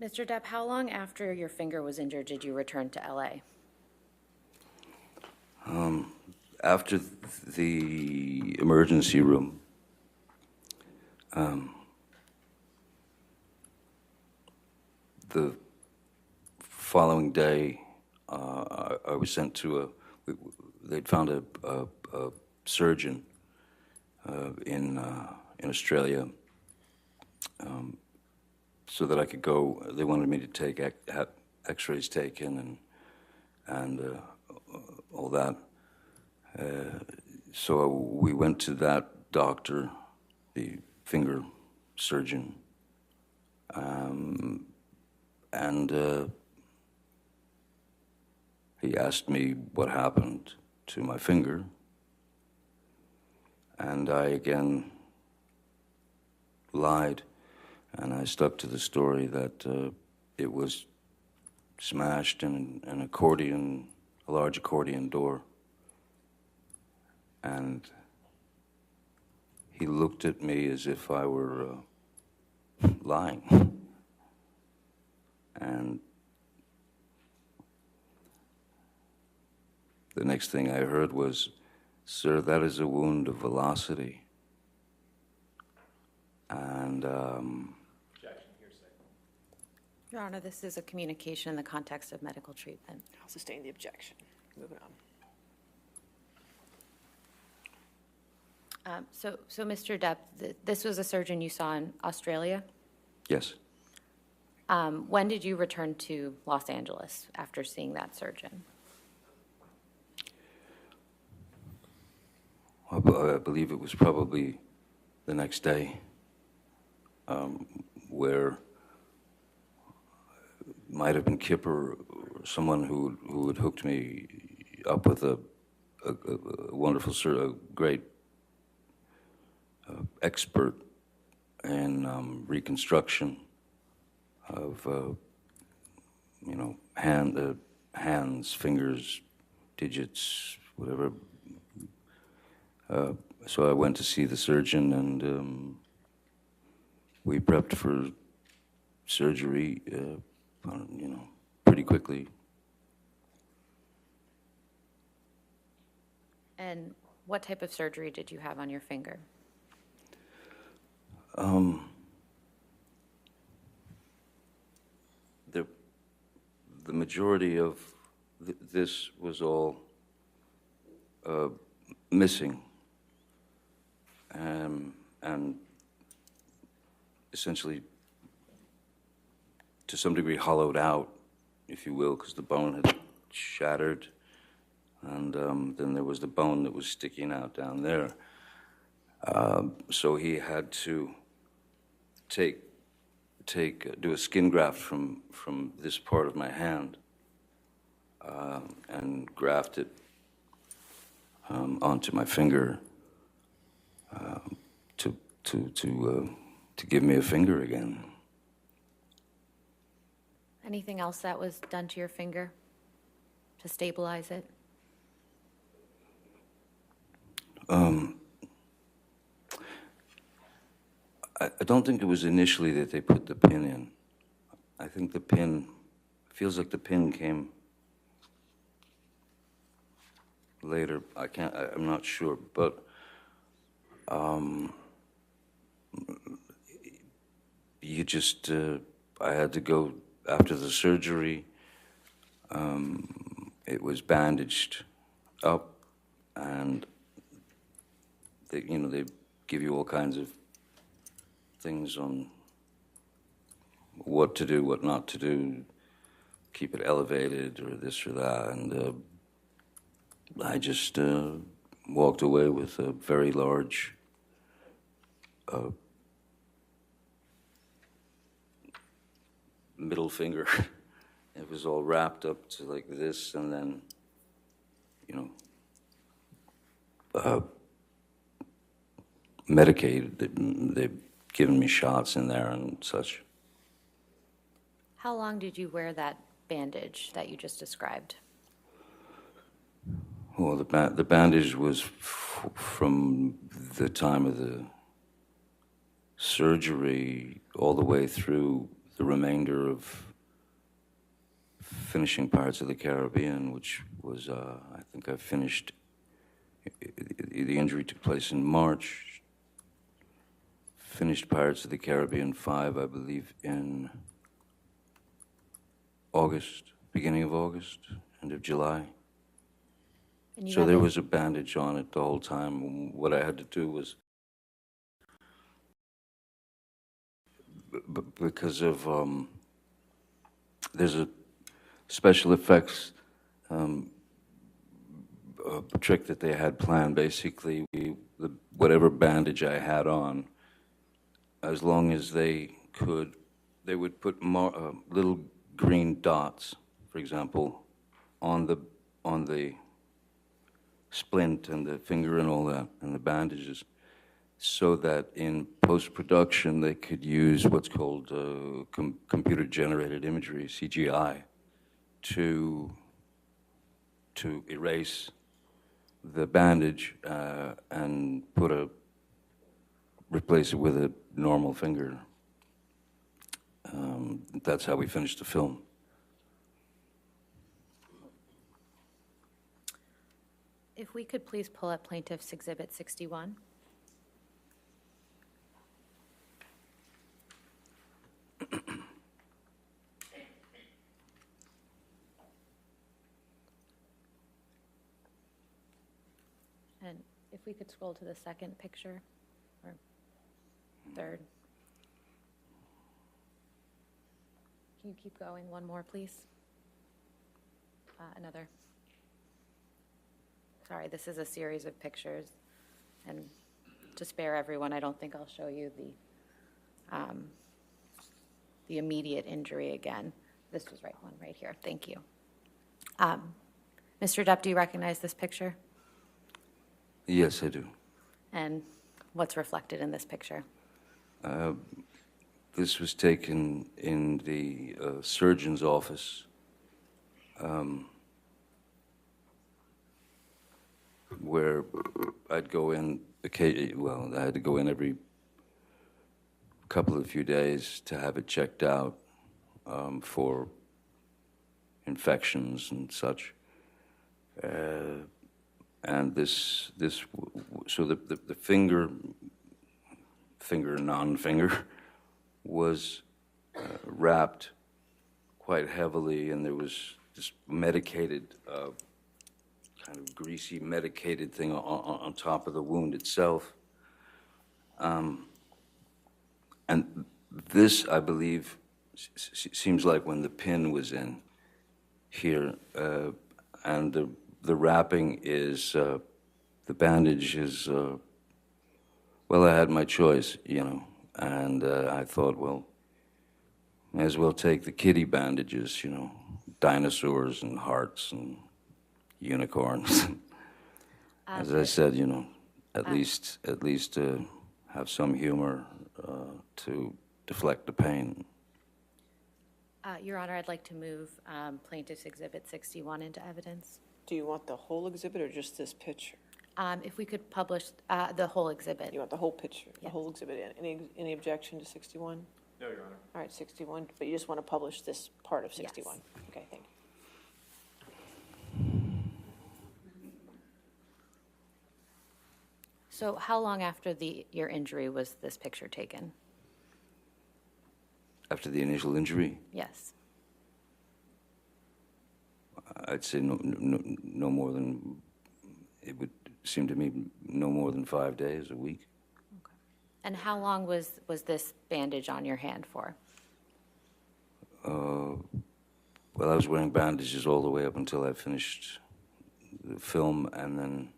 Speaker 4: Mr. Depp, how long after your finger was injured did you return to LA?
Speaker 2: After the emergency room,
Speaker 1: the following day, I was sent to they'd found a surgeon in Australia, so that I could go. They wanted me to take have X-rays taken and all that. So we went to that doctor, the finger surgeon, and he asked me what happened to my finger, and I again lied, and I stuck to the story that it was smashed in an accordion, a large accordion door. And he looked at me as if I were lying. And the next thing I heard was, "Sir, that is a wound of velocity." And
Speaker 5: Objection, hearsay.
Speaker 4: Your Honor, this is a communication in the context of medical treatment.
Speaker 3: I'll sustain the objection. Moving on.
Speaker 4: So, Mr. Depp, this was a surgeon you saw in Australia.
Speaker 1: yes,
Speaker 4: When did you return to Los Angeles after seeing that surgeon?
Speaker 1: I believe it was probably the next day, where it might have been Kipper or someone who had hooked me up with a wonderful, a great expert in reconstruction of, hands, fingers, digits, whatever. So I went to see the surgeon, and we prepped for surgery, pretty quickly.
Speaker 4: And what type of surgery did you have on your finger?
Speaker 1: The majority of this was all missing, and essentially, to some degree, hollowed out, if you will, because the bone had shattered, and then there was the bone that was sticking out down there. So he had to do a skin graft from this part of my hand, and graft it onto my finger to give me a finger again.
Speaker 4: Anything else that was done to your finger to stabilize it?
Speaker 1: I don't think it was initially that they put the pin in. I think the pin, feels like the pin came later. I'm not sure, but you just, I had to go after the surgery. It was bandaged up, and they give you all kinds of things on what to do, what not to do, keep it elevated or this or that, and I just walked away with a very large middle finger. It was all wrapped up to like this, and then, medicated. They've given me shots in there and such.
Speaker 4: How long did you wear that bandage that you just described?
Speaker 1: Well, the bandage was from the time of the surgery all the way through the remainder of finishing Pirates of the Caribbean, which was, I think I finished, the injury took place in March. Finished Pirates of the Caribbean 5, I believe, in August, beginning of August, end of July.
Speaker 4: And you
Speaker 1: So
Speaker 4: have
Speaker 1: there
Speaker 4: a-
Speaker 1: was a bandage on it the whole time. What I had to do was, because of, there's a special effects trick that they had planned. Basically, whatever bandage I had on, as long as they could, they would put little green dots, for example, on the splint and the finger and all that, and the bandages, so that in post-production they could use what's called computer-generated imagery, CGI, to erase the bandage and replace it with a normal finger. That's how we finished the film.
Speaker 4: If we could please pull up Plaintiff's Exhibit 61. And if we could scroll to the second picture, or third. Can you keep going one more, please? Another. Sorry, this is a series of pictures, and to spare everyone, I don't think I'll show you the immediate injury again. This was one right here. Thank you. Mr. Depp, do you recognize this picture?
Speaker 1: Yes, I do.
Speaker 4: And what's reflected in this picture?
Speaker 1: This was taken in the surgeon's office, where I'd go in, well, I had to go in every couple of few days to have it checked out for infections and such. And so the finger, non-finger, was wrapped quite heavily, and there was this medicated, kind of greasy medicated thing on top of the wound itself. And this, I believe, seems like when the pin was in here, and the wrapping is, the bandage is, well, I had my choice, and I thought, well, may as well take the kiddie bandages, dinosaurs and hearts and unicorns. As I said, at least have some humor to deflect the pain.
Speaker 4: Your Honor, I'd like to move Plaintiff's Exhibit 61 into evidence.
Speaker 3: Do you want the whole exhibit or just this picture?
Speaker 4: If we could publish the whole exhibit.
Speaker 3: You want the whole picture, the
Speaker 4: Yes.
Speaker 3: whole exhibit? Any objection to 61?
Speaker 5: No, Your Honor.
Speaker 3: All right, 61, but you just want to publish this part of 61? Okay, thank you.
Speaker 4: So how long after your injury was this picture taken?
Speaker 1: After the initial injury,
Speaker 4: Yes.
Speaker 1: I'd say no more than, it would seem to me, no more than 5 days, a week.
Speaker 4: And how long was this bandage on your hand for?
Speaker 1: Well, I was wearing bandages all the way up until I finished the film, and then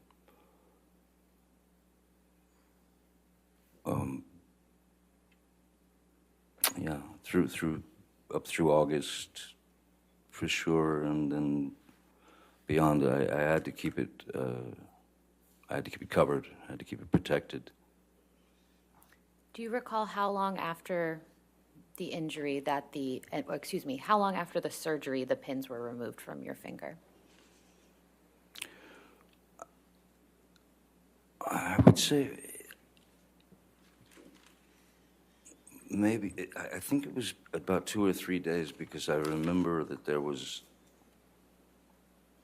Speaker 1: yeah, up through August for sure, and then beyond, I had to keep it. I had to keep it covered. I had to keep it protected.
Speaker 4: Do you recall how long after the injury that how long after the surgery the pins were removed from your finger?
Speaker 1: I would say maybe, I think it was about 2 or 3 days, because I remember that there was,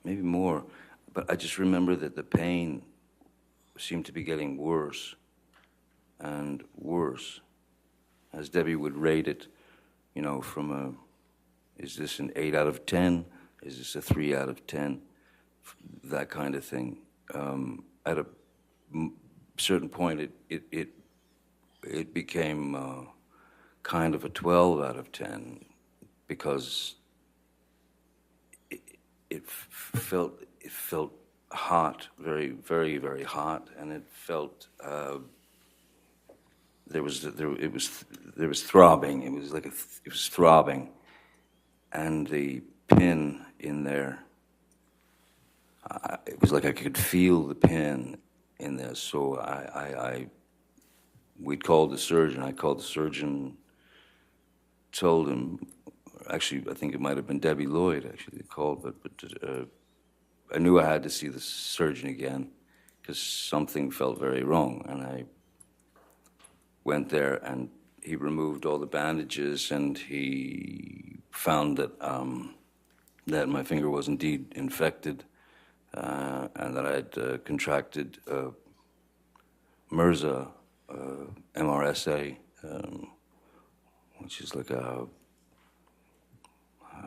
Speaker 1: maybe more, but I just remember that the pain seemed to be getting worse and worse as Debbie would rate it, from Is this an 8 out of 10? Is this a 3 out of 10? That kind of thing. At a certain point, it became kind of a 12 out of 10 because it felt hot, very, very, very hot, and it felt there was throbbing. It was like it was throbbing, and the pin in there. It was like I could feel the pin in there. So we'd called the surgeon. I called the surgeon, told him. Actually, I think it might have been Debbie Lloyd. Actually, called, but I knew I had to see the surgeon again because something felt very wrong, and I went there, and he removed all the bandages, and he found that that my finger was indeed infected, and that I had contracted MRSA, MRSA, which is like I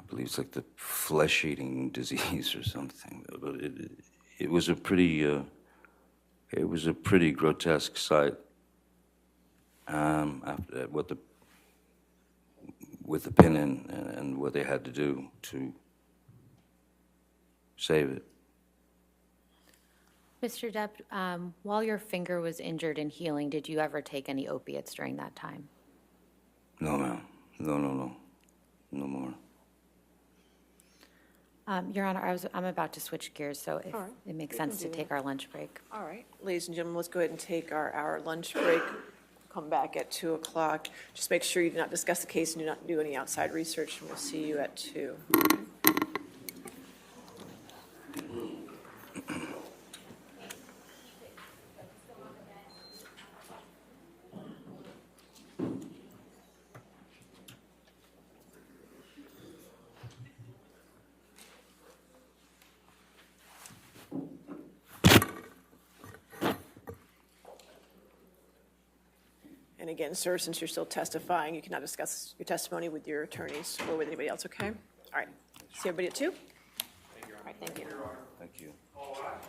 Speaker 1: believe it's like the flesh-eating disease or something. But it was a pretty grotesque sight. After that, with the pin in and what they had to do to save it.
Speaker 4: Mr. Depp, while your finger was injured and healing, did you ever take any opiates during that time?
Speaker 1: No, ma'am. No more.
Speaker 4: Your Honor, I'm about to switch gears, so if
Speaker 3: All right.
Speaker 4: it makes
Speaker 3: We can
Speaker 4: sense to
Speaker 3: do
Speaker 4: take our lunch break.
Speaker 3: All right, ladies and gentlemen, let's go ahead and take our hour lunch break. Come back at 2 o'clock. Just make sure you do not discuss the case and do not do any outside research, and we'll see you at 2. And again, sir, since you're still testifying, you cannot discuss your testimony with your attorneys or with anybody else, okay? All right. See everybody at 2? All right, thank you.
Speaker 1: Thank you.
Speaker 5: All right.